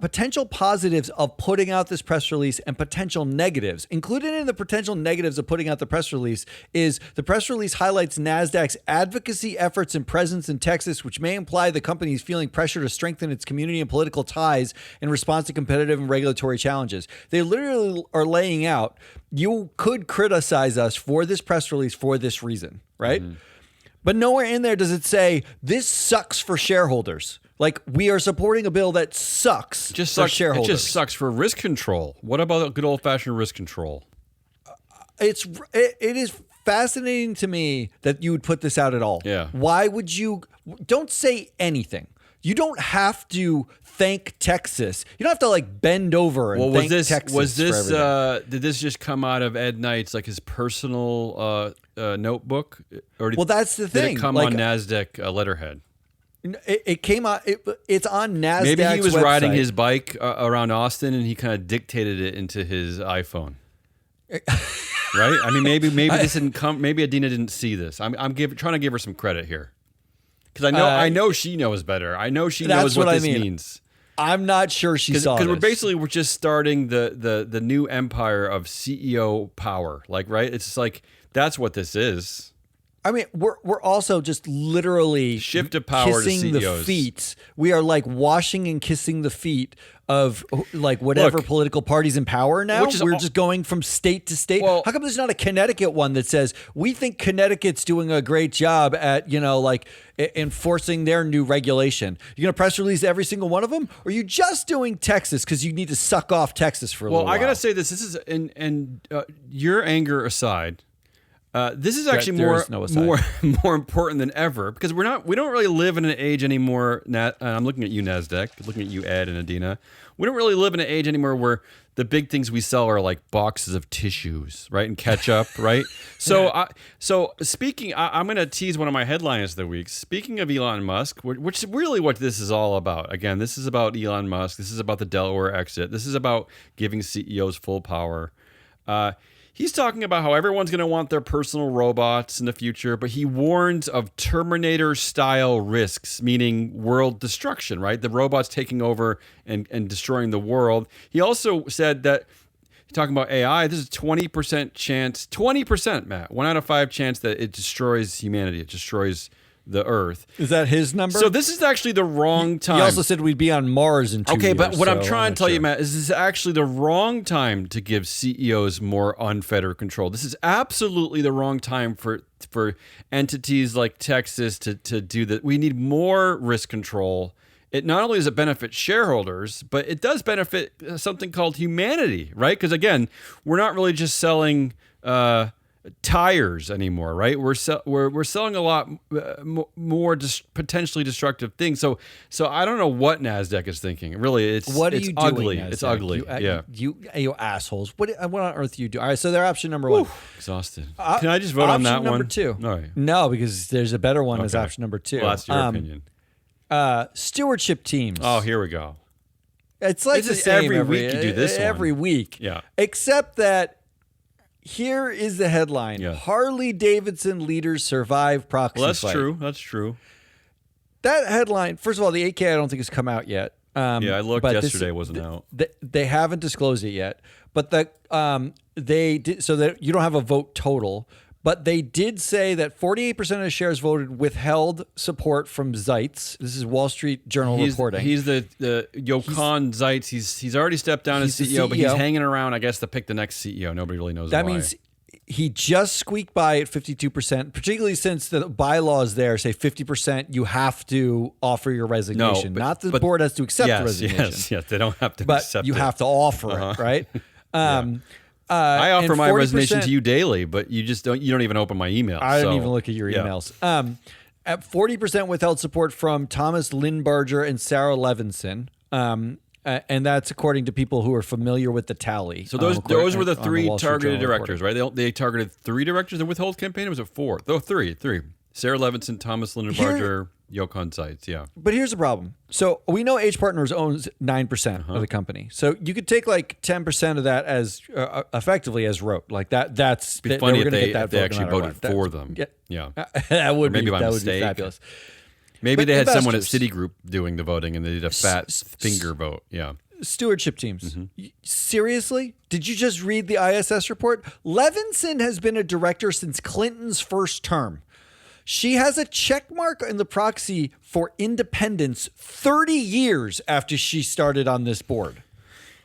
potential positives of putting out this press release and potential negatives. Included in the potential negatives of putting out the press release is the press release highlights NASDAQ's advocacy efforts and presence in Texas, which may imply the company is feeling pressure to strengthen its community and political ties in response to competitive and regulatory challenges. They literally are laying out, you could criticize us for this press release for this reason, right? Mm-hmm. But nowhere in there does it say, this sucks for shareholders. Like, we are supporting a bill that sucks for shareholders. It just sucks for risk control. What about good old-fashioned risk control? It is fascinating to me that you would put this out at all. Yeah. Why would you? Don't say anything. You don't have to thank Texas. You don't have to bend over and thank Texas. Did this just come out of Ed Knight's his personal notebook? Or that's the thing. Did it come on NASDAQ letterhead? It came out. It's on NASDAQ's Maybe he was website. riding his bike around Austin and he kind of dictated it into his iPhone. Right? I mean, maybe this didn't come. Maybe Adina didn't see this. I'm trying to give her some credit here. Because I know she knows better. I know she knows what this means. I'm not sure she saw this. Because we're just starting the new empire of CEO power. Right? It's just that's what this is. I mean, we're also just literally shift of power kissing to the CEOs. feet. We are washing and kissing the feet of whatever political parties in power now. We're just going from state to state. Well, how come there's not a Connecticut one that says we think Connecticut's doing a great job at enforcing their new regulation? You're gonna press release every single one of them, or are you just doing Texas because you need to suck off Texas for a little while? Well, I gotta say this. This is and your anger aside. This is actually more important than ever because we don't really live in an age anymore. I'm looking at you, NASDAQ, looking at you, Ed and Adina. We don't really live in an age anymore where the big things we sell are like boxes of tissues, right, and ketchup, right? So, I'm going to tease one of my headlines of the week. Speaking of Elon Musk, which is really what this is all about. Again, this is about Elon Musk. This is about the Delaware exit. This is about giving CEOs full power. He's talking about how everyone's going to want their personal robots in the future, but he warns of Terminator-style risks, meaning world destruction, right? The robots taking over and destroying the world. He also said that, talking about AI, this is 20% chance, 20%, Matt, 1 out of 5 chance that it destroys humanity. It destroys the Earth. Is that his number? So this is actually the wrong time. He also said we'd be on Mars in 2 years. Okay, but what I'm trying to tell you, Matt, is this is actually the wrong time to give CEOs more unfettered control. This is absolutely the wrong time for entities like Texas to do that. We need more risk control. It not only does it benefit shareholders, but it does benefit something called humanity, right? Because again, we're not really just selling tires anymore, right? We're selling a lot more potentially destructive things. So I don't know what NASDAQ is thinking. Really, it's ugly. NASDAQ? It's ugly. You assholes. What on earth do you do? All right, so they're option number 1. Exhausted. Can I just vote on that one? Option number 2. All right. No, because there's a better one as option number 2. Well, that's your opinion. Stewardship teams. Oh, here we go. It's like the same every week you do this one. Every week. Yeah. Except that here is the headline. Yeah. Harley Davidson leaders survive proxy Well, that's fight. true. That's true. That headline, first of all, the 8K I don't think has come out yet. I looked yesterday, wasn't out. They haven't disclosed it yet. But they did, so that you don't have a vote total. But they did say that 48% of the shares voted withheld support from Zeitz. This is Wall Street Journal reporting. He's the Jochen Zeitz. He's already stepped down as CEO, but he's hanging around, I guess, to pick the next CEO. Nobody really knows why. That means he just squeaked by at 52%, particularly since the bylaws there say 50% you have to offer your resignation. Not the board has to accept the resignation. Yes, they don't have to accept it. But you have to offer it, right? I offer my resignation to you daily, but you don't even open my emails. I don't even look at your emails. At 40% withheld support from Thomas Lindbarger and Sarah Levinson. And that's according to people who are familiar with the tally. So those were the 3 targeted directors, right? They targeted 3 directors in the withhold campaign, or was it 4? No, 3. Sarah Levinson, Thomas Lindbarger, Jochen Zeitz, yeah. But here's the problem. So we know H Partners owns 9% of the company. So you could take like 10% of that as effectively as rote. Like that's be funny if they actually voted for them. Yeah. That would be fabulous. Maybe they had someone at Citigroup doing the voting and they did a fat finger vote. Yeah. Stewardship teams. Seriously? Did you just read the ISS report? Levinson has been a director since Clinton's first term. She has a check mark in the proxy for independence 30 years after she started on this board.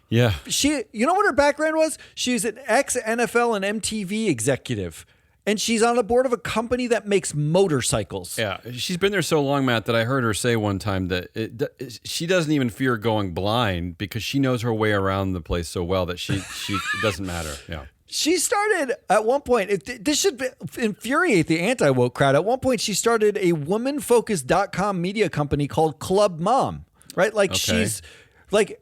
Yeah. You know what her background was? She's an ex-NFL and MTV executive. And she's on the board of a company that makes motorcycles. Yeah, she's been there so long, Matt, that I heard her say one time that she doesn't even fear going blind because she knows her way around the place so well that it doesn't matter. Yeah. She started at one point, this should infuriate the anti-woke crowd. At one point, she started a woman-focused.com media company called Club Mom, right? Like she's like,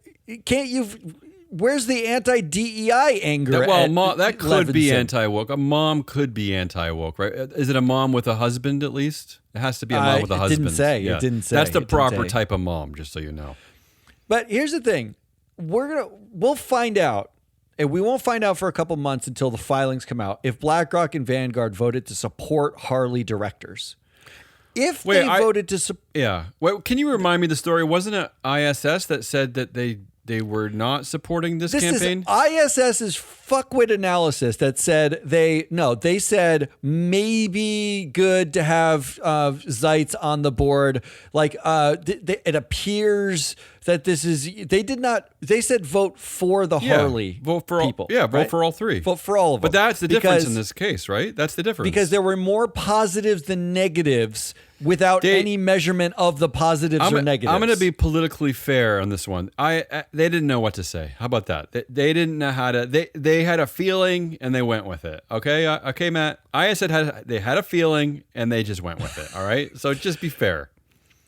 where's the anti-DEI anger? That could Levinson? be anti-woke. A mom could be anti-woke, right? Is it a mom with a husband at least? It has to be a mom with a husband. It didn't say. That's the proper type of mom, just so you know. But here's the thing. We'll find out. And we won't find out for a couple months until the filings come out if BlackRock and Vanguard voted to support Harley directors. If they voted to support... Yeah. Well, can you remind me the story? Wasn't it ISS that said that they were not supporting this campaign? This is ISS's fuckwit analysis that said they said maybe good to have Zeitz on the board. Like it appears that this is, they said vote for the Harley vote for people. Vote for all 3. Vote for all of them. But that's the difference in this case, right? That's the difference. Because there were more positives than negatives without any measurement of the positives or negatives. I'm going to be politically fair on this one. They didn't know what to say. How about that? They didn't know how to. They had a feeling and they went with it. Okay, okay, Matt. I said they had a feeling and they just went with it. All right. So just be fair.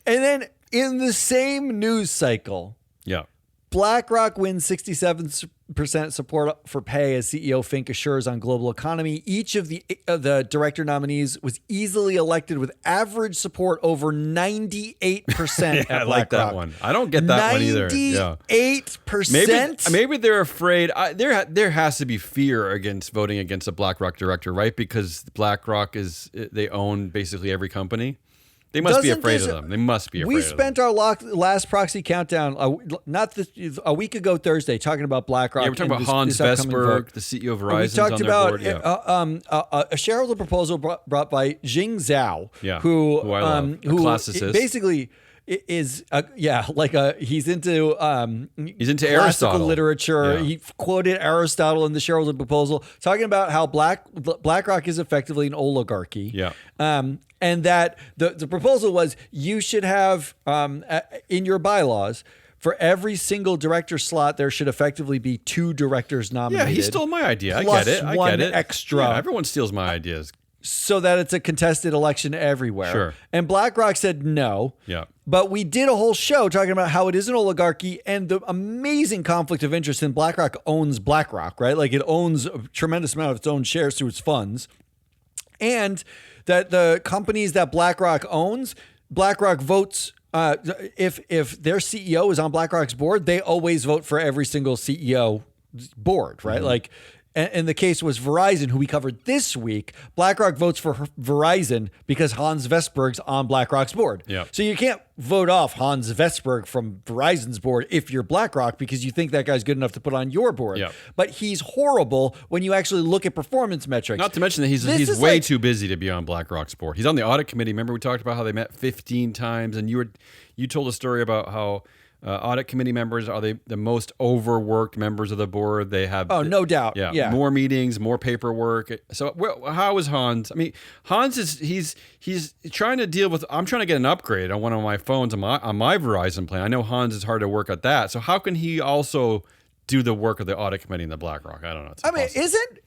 And then in the same news cycle, yeah, BlackRock wins 67% support for pay as CEO Fink assures on global economy. Each of the director nominees was easily elected with average support over 98%. I like that one. I don't get that one either. 98%. Maybe they're afraid. There has to be fear against voting against a BlackRock director, right? Because BlackRock they own basically every company. They must be afraid of them. They must be afraid of them. We spent our last proxy countdown, a week ago Thursday, talking about BlackRock. Yeah, we're talking about Hans Vestberg, the CEO of Verizon. We talked about a shareholder proposal brought by Jing Zhao, who I love. A classicist. Basically is he's into classical Aristotle literature. He quoted Aristotle in the shareholder proposal, talking about how BlackRock is effectively an oligarchy. Yeah. And that the proposal was you should have in your bylaws, for every single director slot, there should effectively be 2 directors nominated. Yeah, he stole my idea. I plus get it. one extra. Yeah, everyone steals my ideas. So that it's a contested election everywhere. Sure. And BlackRock said no. Yeah. But we did a whole show talking about how it is an oligarchy and the amazing conflict of interest. And BlackRock owns BlackRock, right? Like it owns a tremendous amount of its own shares through its funds. And that the companies that BlackRock owns, BlackRock votes. If their CEO is on BlackRock's board, they always vote for every single CEO board, right? Mm-hmm. Like, and the case was Verizon, who we covered this week. BlackRock votes for Verizon because Hans Vestberg's on BlackRock's board. Yeah. So you can't vote off Hans Vestberg from Verizon's board if you're BlackRock because you think that guy's good enough to put on your board. Yeah. But he's horrible when you actually look at performance metrics. Not to mention that he's way too busy to be on BlackRock's board. He's on the audit committee. Remember we talked about how they met 15 times, and you told a story about how audit committee members are the most overworked members of the board. They have no doubt. Yeah. More meetings, more paperwork. So how is Hans? I mean, Hans he's trying to deal with. I'm trying to get an upgrade on one of my phones on my Verizon plan. I know Hans is hard to work at that. So how can he also do the work of the audit committee in the BlackRock? I don't know. I mean,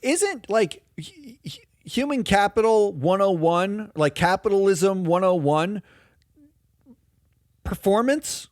isn't like human capital 101, like capitalism 101, performance?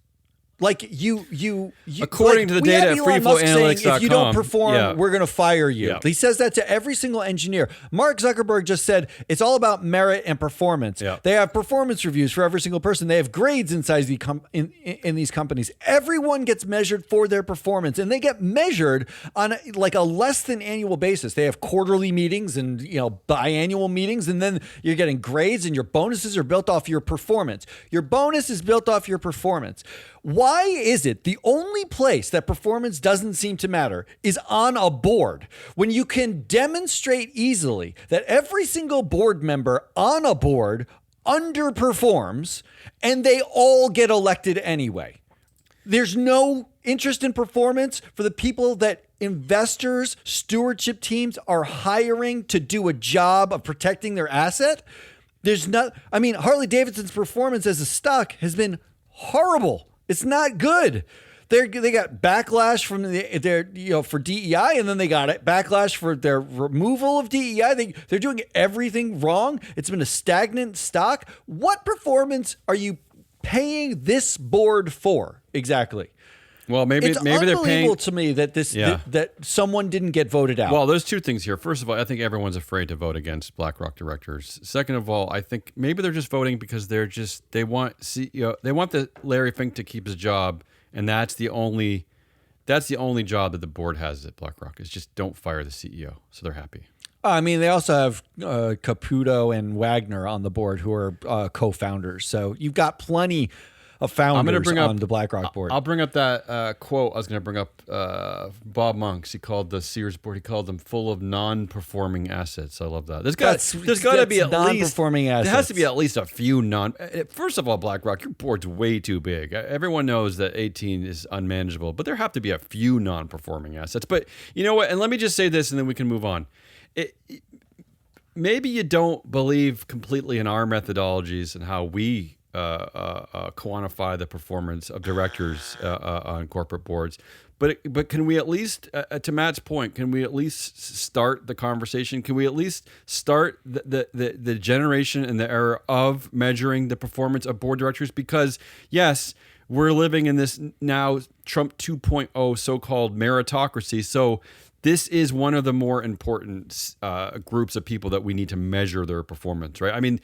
Like you according to the data at freeflowanalytics.com, if you don't perform, we're going to fire you. Yeah. He says that to every single engineer. Mark Zuckerberg just said it's all about merit and performance. Yeah. They have performance reviews for every single person. They have grades inside in these companies. Everyone gets measured for their performance, and they get measured on like a less than annual basis. They have quarterly meetings and biannual meetings, and then you're getting grades, and your bonuses are built off your performance. Your bonus is built off your performance. Why is it the only place that performance doesn't seem to matter is on a board when you can demonstrate easily that every single board member on a board underperforms and they all get elected anyway? There's no interest in performance for the people that investors, stewardship teams are hiring to do a job of protecting their asset. Harley Davidson's performance as a stock has been horrible. It's not good. They got backlash from for DEI, and then they got backlash for their removal of DEI. They're doing everything wrong. It's been a stagnant stock. What performance are you paying this board for exactly? Well, maybe it's they're paying. It's unbelievable to me that that someone didn't get voted out. Well, there's two things here. First of all, I think everyone's afraid to vote against BlackRock directors. Second of all, I think maybe they're just voting because they want the Larry Fink to keep his job, and that's the only job that the board has at BlackRock is just don't fire the CEO. So they're happy. I mean, they also have Caputo and Wagner on the board who are co-founders. So you've got plenty of founders on the BlackRock board. I'll bring up that quote. I was going to bring up Bob Monks. He called the Sears board. He called them full of non-performing assets. I love that. There's got to be at non-performing assets. There has to be at least a few First of all, BlackRock, your board's way too big. Everyone knows that 18 is unmanageable, but there have to be a few non-performing assets. But you know what? And let me just say this, and then we can move on. maybe you don't believe completely in our methodologies and how we quantify the performance of directors on corporate boards. But can we at least, to Matt's point, can we at least start the conversation? Can we at least start the generation and the era of measuring the performance of board directors? Because yes, we're living in this now Trump 2.0 so-called meritocracy. So this is one of the more important groups of people that we need to measure their performance, right? I mean,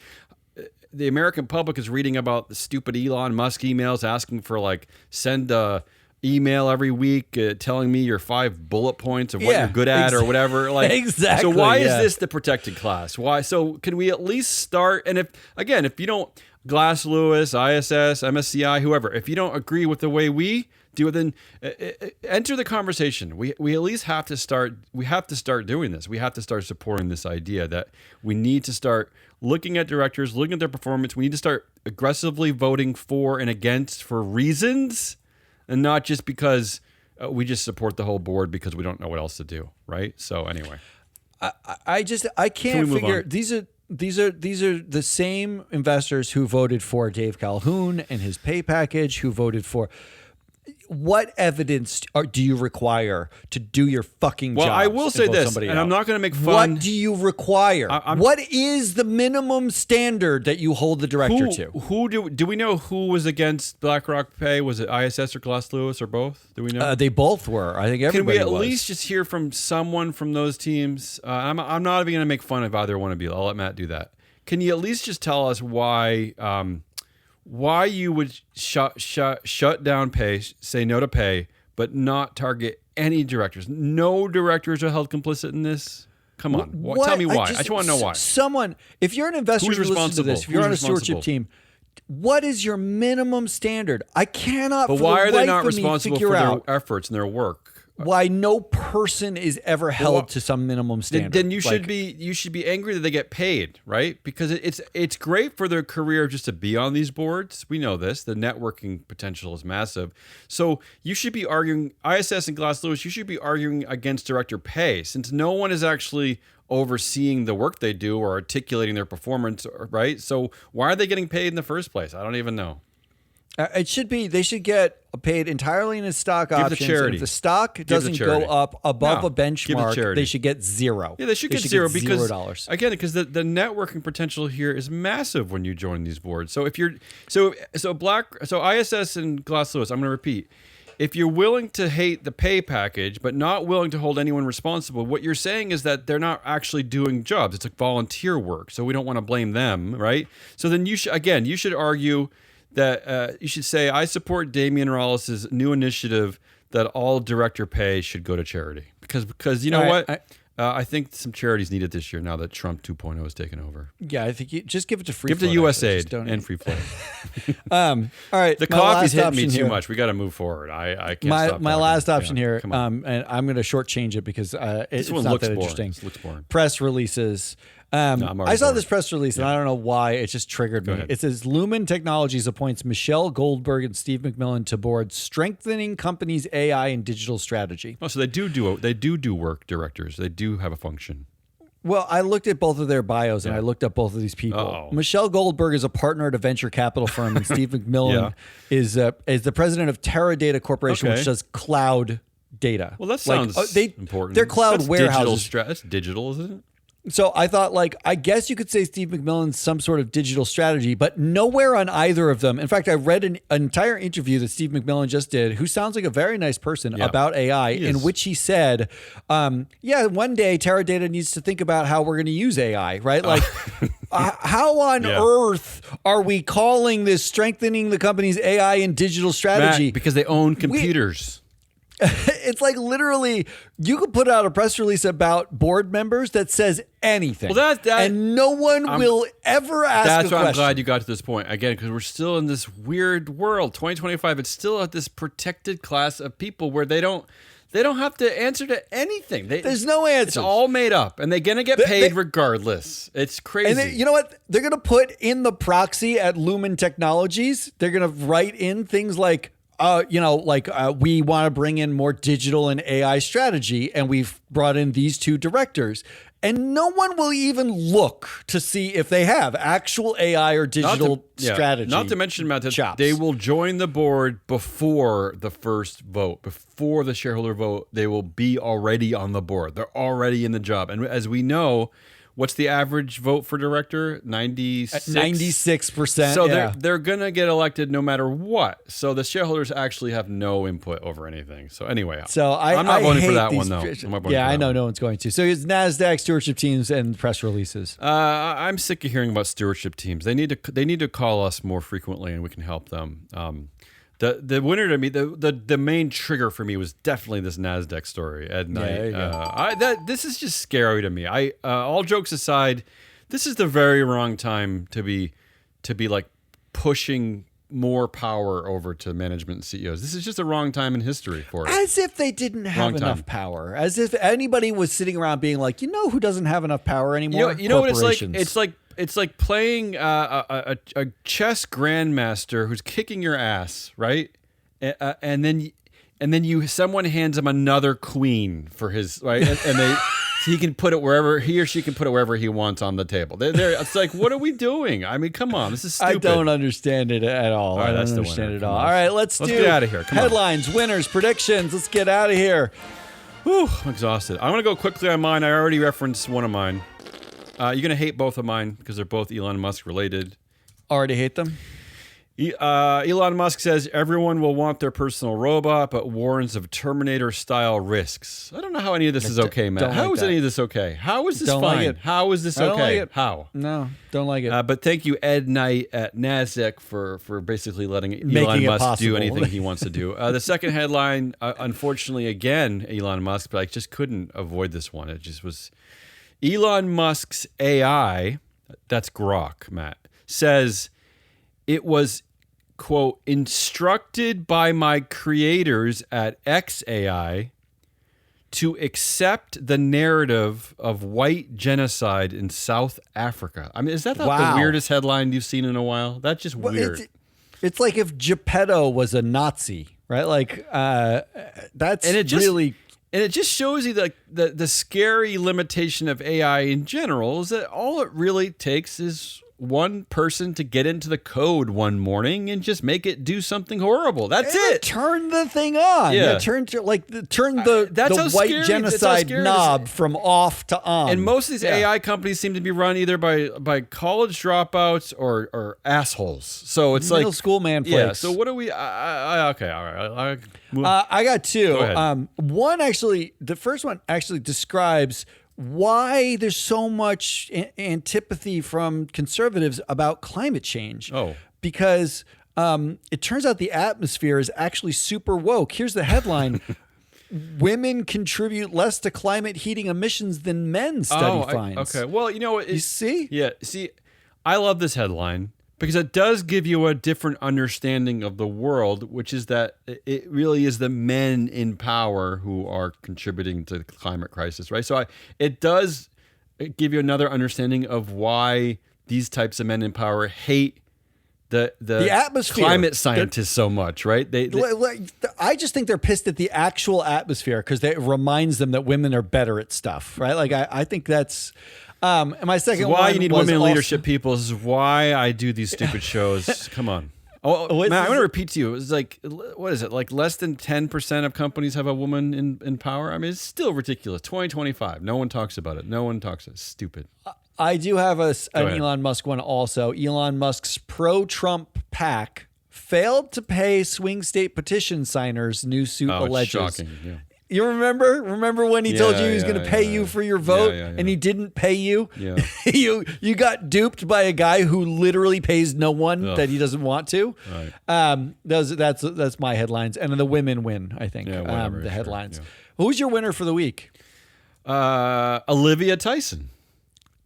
the American public is reading about the stupid Elon Musk emails asking for send a email every week telling me your 5 bullet points of what you're good at or whatever. Exactly. So why is this the protected class? Why? So can we at least start? And if you don't, Glass Lewis, ISS, MSCI, whoever, if you don't agree with the way we do it, then enter the conversation. We at least have to start. We have to start doing this. We have to start supporting this idea that we need to start looking at directors, looking at their performance. We need to start aggressively voting for and against for reasons, and not just because we just support the whole board because we don't know what else to do, right? So anyway, I can't figure these are the same investors who voted for Dave Calhoun and his pay package, who voted for. What evidence do you require to do your fucking job? Well, I will say this, and I'm not going to make fun. What do you require? What is the minimum standard that you hold the director to? Who do we know who was against BlackRock pay? Was it ISS or Glass Lewis or both? Do we know? They both were. I think everybody was. Can we at was. least just hear from someone from those teams? I'm not even going to make fun of either one of you. I'll let Matt do that. Can you at least just tell us why you would shut down pay, say no to pay, but not target any directors? No directors are held complicit in this? Come on. Tell me why. I just want to know why. Someone, if you're an investor who listens to this, if you're on a stewardship team, what is your minimum standard? I cannot But why are they not responsible for their efforts and their work? Why no person is ever held to some minimum standard. Then you should be angry that they get paid, right? Because it's great for their career just to be on these boards. We know this. The networking potential is massive. So you should be arguing, ISS and Glass Lewis, you should be arguing against director pay, since no one is actually overseeing the work they do or articulating their performance, right? So why are they getting paid in the first place? I don't even know. It should be, they should get paid entirely in a stock options. The charity. If the stock doesn't go up above a benchmark, they should get zero. Yeah, they should get zero because $0. Again, because the networking potential here is massive when you join these boards. So if you're so ISS and Glass Lewis, I'm going to repeat. If you're willing to hate the pay package but not willing to hold anyone responsible, what you're saying is that they're not actually doing jobs. It's like volunteer work, so we don't want to blame them, right? So then you should argue that you should say, I support Damian Rollis' new initiative that all director pay should go to charity. Because you know what? I think some charities need it this year now that Trump 2.0 has taken over. Yeah, I think you just give it to free Give it to USAID and free flow. All right. The coffee's hitting me too much. We got to move forward. I can't stop my last option here, and I'm going to shortchange it because it's not that interesting. This looks boring. Press releases. I saw this press release, and I don't know why it just triggered me. It says Lumen Technologies appoints Michelle Goldberg and Steve McMillan to board, strengthening company's AI and digital strategy. Oh, so they do work, directors. They do have a function. Well, I looked at both of their bios, and I looked up both of these people. Uh-oh. Michelle Goldberg is a partner at a venture capital firm, and Steve McMillan is the president of Teradata Corporation, which does cloud data. Well, that sounds important. They're cloud warehouses. That's digital, isn't it? So I thought, I guess you could say Steve McMillan's some sort of digital strategy, but nowhere on either of them. In fact, I read an entire interview that Steve McMillan just did, who sounds like a very nice person, about AI, in which he said, one day Teradata needs to think about how we're going to use AI, right? How on earth are we calling this strengthening the company's AI and digital strategy? Matt, because they own computers. It's like literally you could put out a press release about board members that says anything. Well, and no one will ever ask a question. That's why I'm glad you got to this point. Again, because we're still in this weird world. 2025, it's still at this protected class of people where they don't have to answer to anything. There's no answer. It's all made up, and they're going to get paid regardless. It's crazy. And you know what? They're going to put in the proxy at Lumen Technologies. They're going to write in things like, we want to bring in more digital and AI strategy, and we've brought in these two directors. And no one will even look to see if they have actual AI or digital strategy. Not to mention, Matt, that chops. they will join the board before the first vote, before the shareholder vote. They will be already on the board. They're already in the job. And as we know, what's the average vote for director? 96? 96%. So they're going to get elected no matter what. So the shareholders actually have no input over anything. So anyway, I'm not voting for that one, though. I know no one's going to. So it's NASDAQ stewardship teams and press releases. I'm sick of hearing about stewardship teams. They need to call us more frequently, and we can help them. The winner to me, the main trigger for me was definitely this NASDAQ story at night. This is just scary to me. All jokes aside, this is the very wrong time to be like pushing more power over to management and CEOs. This is just the wrong time in history for it. As if they didn't have enough power. As if anybody was sitting around being like, who doesn't have enough power anymore? You know what it's like? It's like playing a chess grandmaster who's kicking your ass, right? And then someone hands him another queen for his right, and he can put it wherever he or she can put it wherever he wants on the table. It's like, what are we doing? I mean, come on, this is stupid. I don't understand it at all. I don't understand it at all. All right, let's get out of here. Come headlines, winners, predictions. Let's get out of here. Whew, I'm exhausted. I'm gonna go quickly on mine. I already referenced one of mine. You're going to hate both of mine because they're both Elon Musk related. Already hate them? Elon Musk says everyone will want their personal robot, but warns of Terminator-style risks. I don't know how any of this is okay, Matt. How is any of this okay? How is this fine? How is this okay? How? No, don't like it. But thank you, Ed Knight at NASDAQ, for basically letting Elon Musk do anything he wants to do. The second headline, unfortunately, again, Elon Musk, but I just couldn't avoid this one. It just was... Elon Musk's AI, that's Grok, Matt, says it was, quote, instructed by my creators at XAI to accept the narrative of white genocide in South Africa. I mean, is that not the weirdest headline you've seen in a while? That's just weird. It's like if Geppetto was a Nazi, right? Like, that's really... And it just shows you the scary limitation of AI in general is that all it really takes is one person to get into the code one morning and just make it do something horrible. That's it. Turn the thing on. Yeah. Turn the white genocide knob from off to on. And most of these AI companies seem to be run either by college dropouts or assholes. So it's middle school man flakes. Yeah. So what do we? Okay. All right. I got two. Go ahead. The first one actually describes why there's so much antipathy from conservatives about climate change. Oh. Because it turns out the atmosphere is actually super woke. Here's the headline. Women contribute less to climate heating emissions than men, study finds. Okay. Well, you know what? You see? Yeah. See, I love this headline because it does give you a different understanding of the world, which is that it really is the men in power who are contributing to the climate crisis, right? So it does give you another understanding of why these types of men in power hate the atmosphere, climate scientists so much, right? I just think they're pissed at the actual atmosphere because it reminds them that women are better at stuff, right? Like I think that's... and my second one why you need women in leadership, people. This is why I do these stupid shows. Come on. Matt, I want to repeat to you. It's like, what is it? Like less than 10% of companies have a woman in power? I mean, it's still ridiculous. 2025. No one talks about it. No one talks. It's stupid. I do have an Elon Musk one also. Elon Musk's pro-Trump PAC failed to pay swing state petition signers, new suit alleges. Shocking. Yeah. You remember when he told you he was going to pay you for your vote and he didn't pay you? Yeah. you got duped by a guy who literally pays no one that he doesn't want to. Right. That's my headlines. And then the women win, I think. Yeah, whatever, the headlines. Yeah. Who's your winner for the week? Olivia Tyson.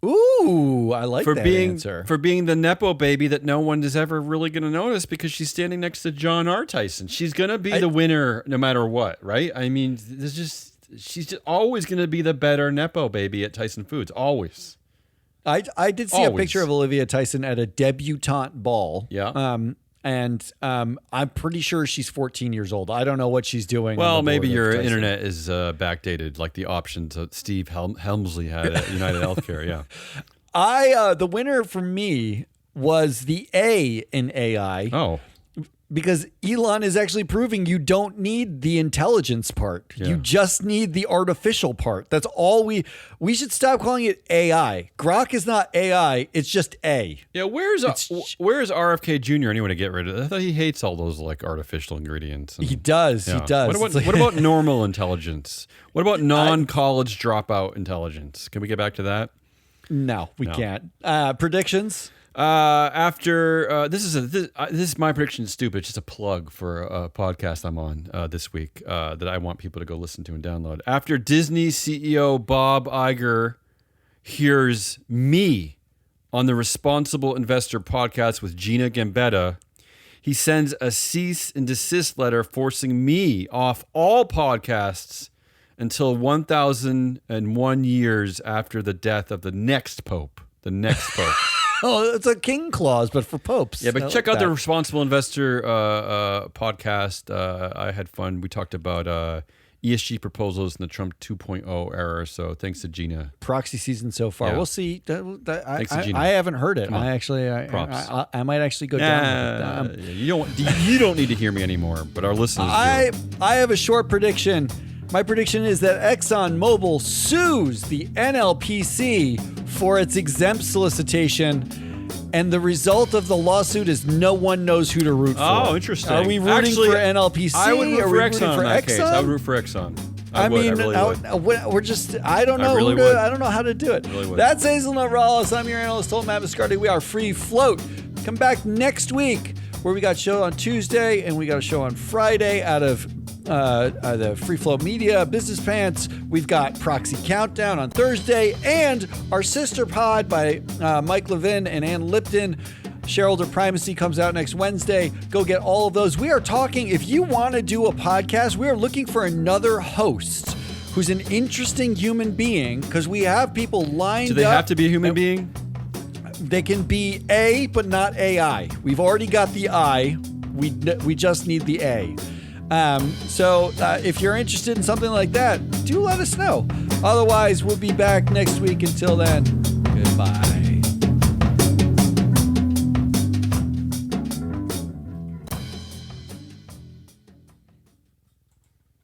Ooh, I like that answer. For being the Nepo baby that no one is ever really going to notice because she's standing next to John R. Tyson. She's going to be the winner no matter what, right? I mean, she's just always going to be the better Nepo baby at Tyson Foods, always. I did see a picture of Olivia Tyson at a debutante ball. Yeah. And I'm pretty sure she's 14 years old. I don't know what she's doing. Well, on the maybe board your of Tyson. internet is backdated, like the options that Steve Helmsley had at United Healthcare. Yeah. The winner for me was the A in AI. Oh. Because Elon is actually proving you don't need the intelligence part. Yeah. You just need the artificial part. That's all we should stop calling it AI. Grok is not AI. It's just A. Yeah, where's RFK Jr. anyway to get rid of it? I thought he hates all those like artificial ingredients. He does. Yeah. He does. What about normal intelligence? What about non-college dropout intelligence? Can we get back to that? No, we can't. Predictions? This is my prediction is stupid. It's just a plug for a podcast I'm on this week that I want people to go listen to and download. After Disney CEO Bob Iger hears me on the Responsible Investor podcast with Gina Gambetta, he sends a cease and desist letter forcing me off all podcasts until 1,001 years after the death of the next pope. The next pope. Oh, it's a king clause, but for popes. Yeah, but I check like out the that. Responsible Investor podcast. I had fun. We talked about ESG proposals in the Trump 2.0 era. So thanks to Gina. Proxy season so far. Yeah. We'll see. Thanks to Gina. I haven't heard it. Come on. I might actually go down with it. You don't need to hear me anymore, but our listeners do. I have a short prediction. My prediction is that Exxon Mobil sues the NLPC for its exempt solicitation, and the result of the lawsuit is no one knows who to root for. Oh, interesting. Are we rooting Actually, for NLPC? I would root Are for we Exxon rooting in for that Exxon? case. I would root for Exxon. I really would. we're just, I don't know really who would. to, I don't know how to do it. Really would. That's Hazelnut Rawls. I'm your analyst, Told Matt Viscardi. We are Free Float. Come back next week where we got a show on Tuesday and we got a show on Friday out of the Free Float Media Business Pants. We've got Proxy Countdown on Thursday and our sister pod by Mike Levin and Ann Lipton. Shareholder Primacy comes out next Wednesday. Go get all of those. We are talking, if you want to do a podcast, we are looking for another host who's an interesting human being because we have people lined up. Do they have to be a human being? They can be A, but not AI. We've already got the I. We just need the A. So if you're interested in something like that, do let us know. Otherwise, we'll be back next week. Until then, goodbye.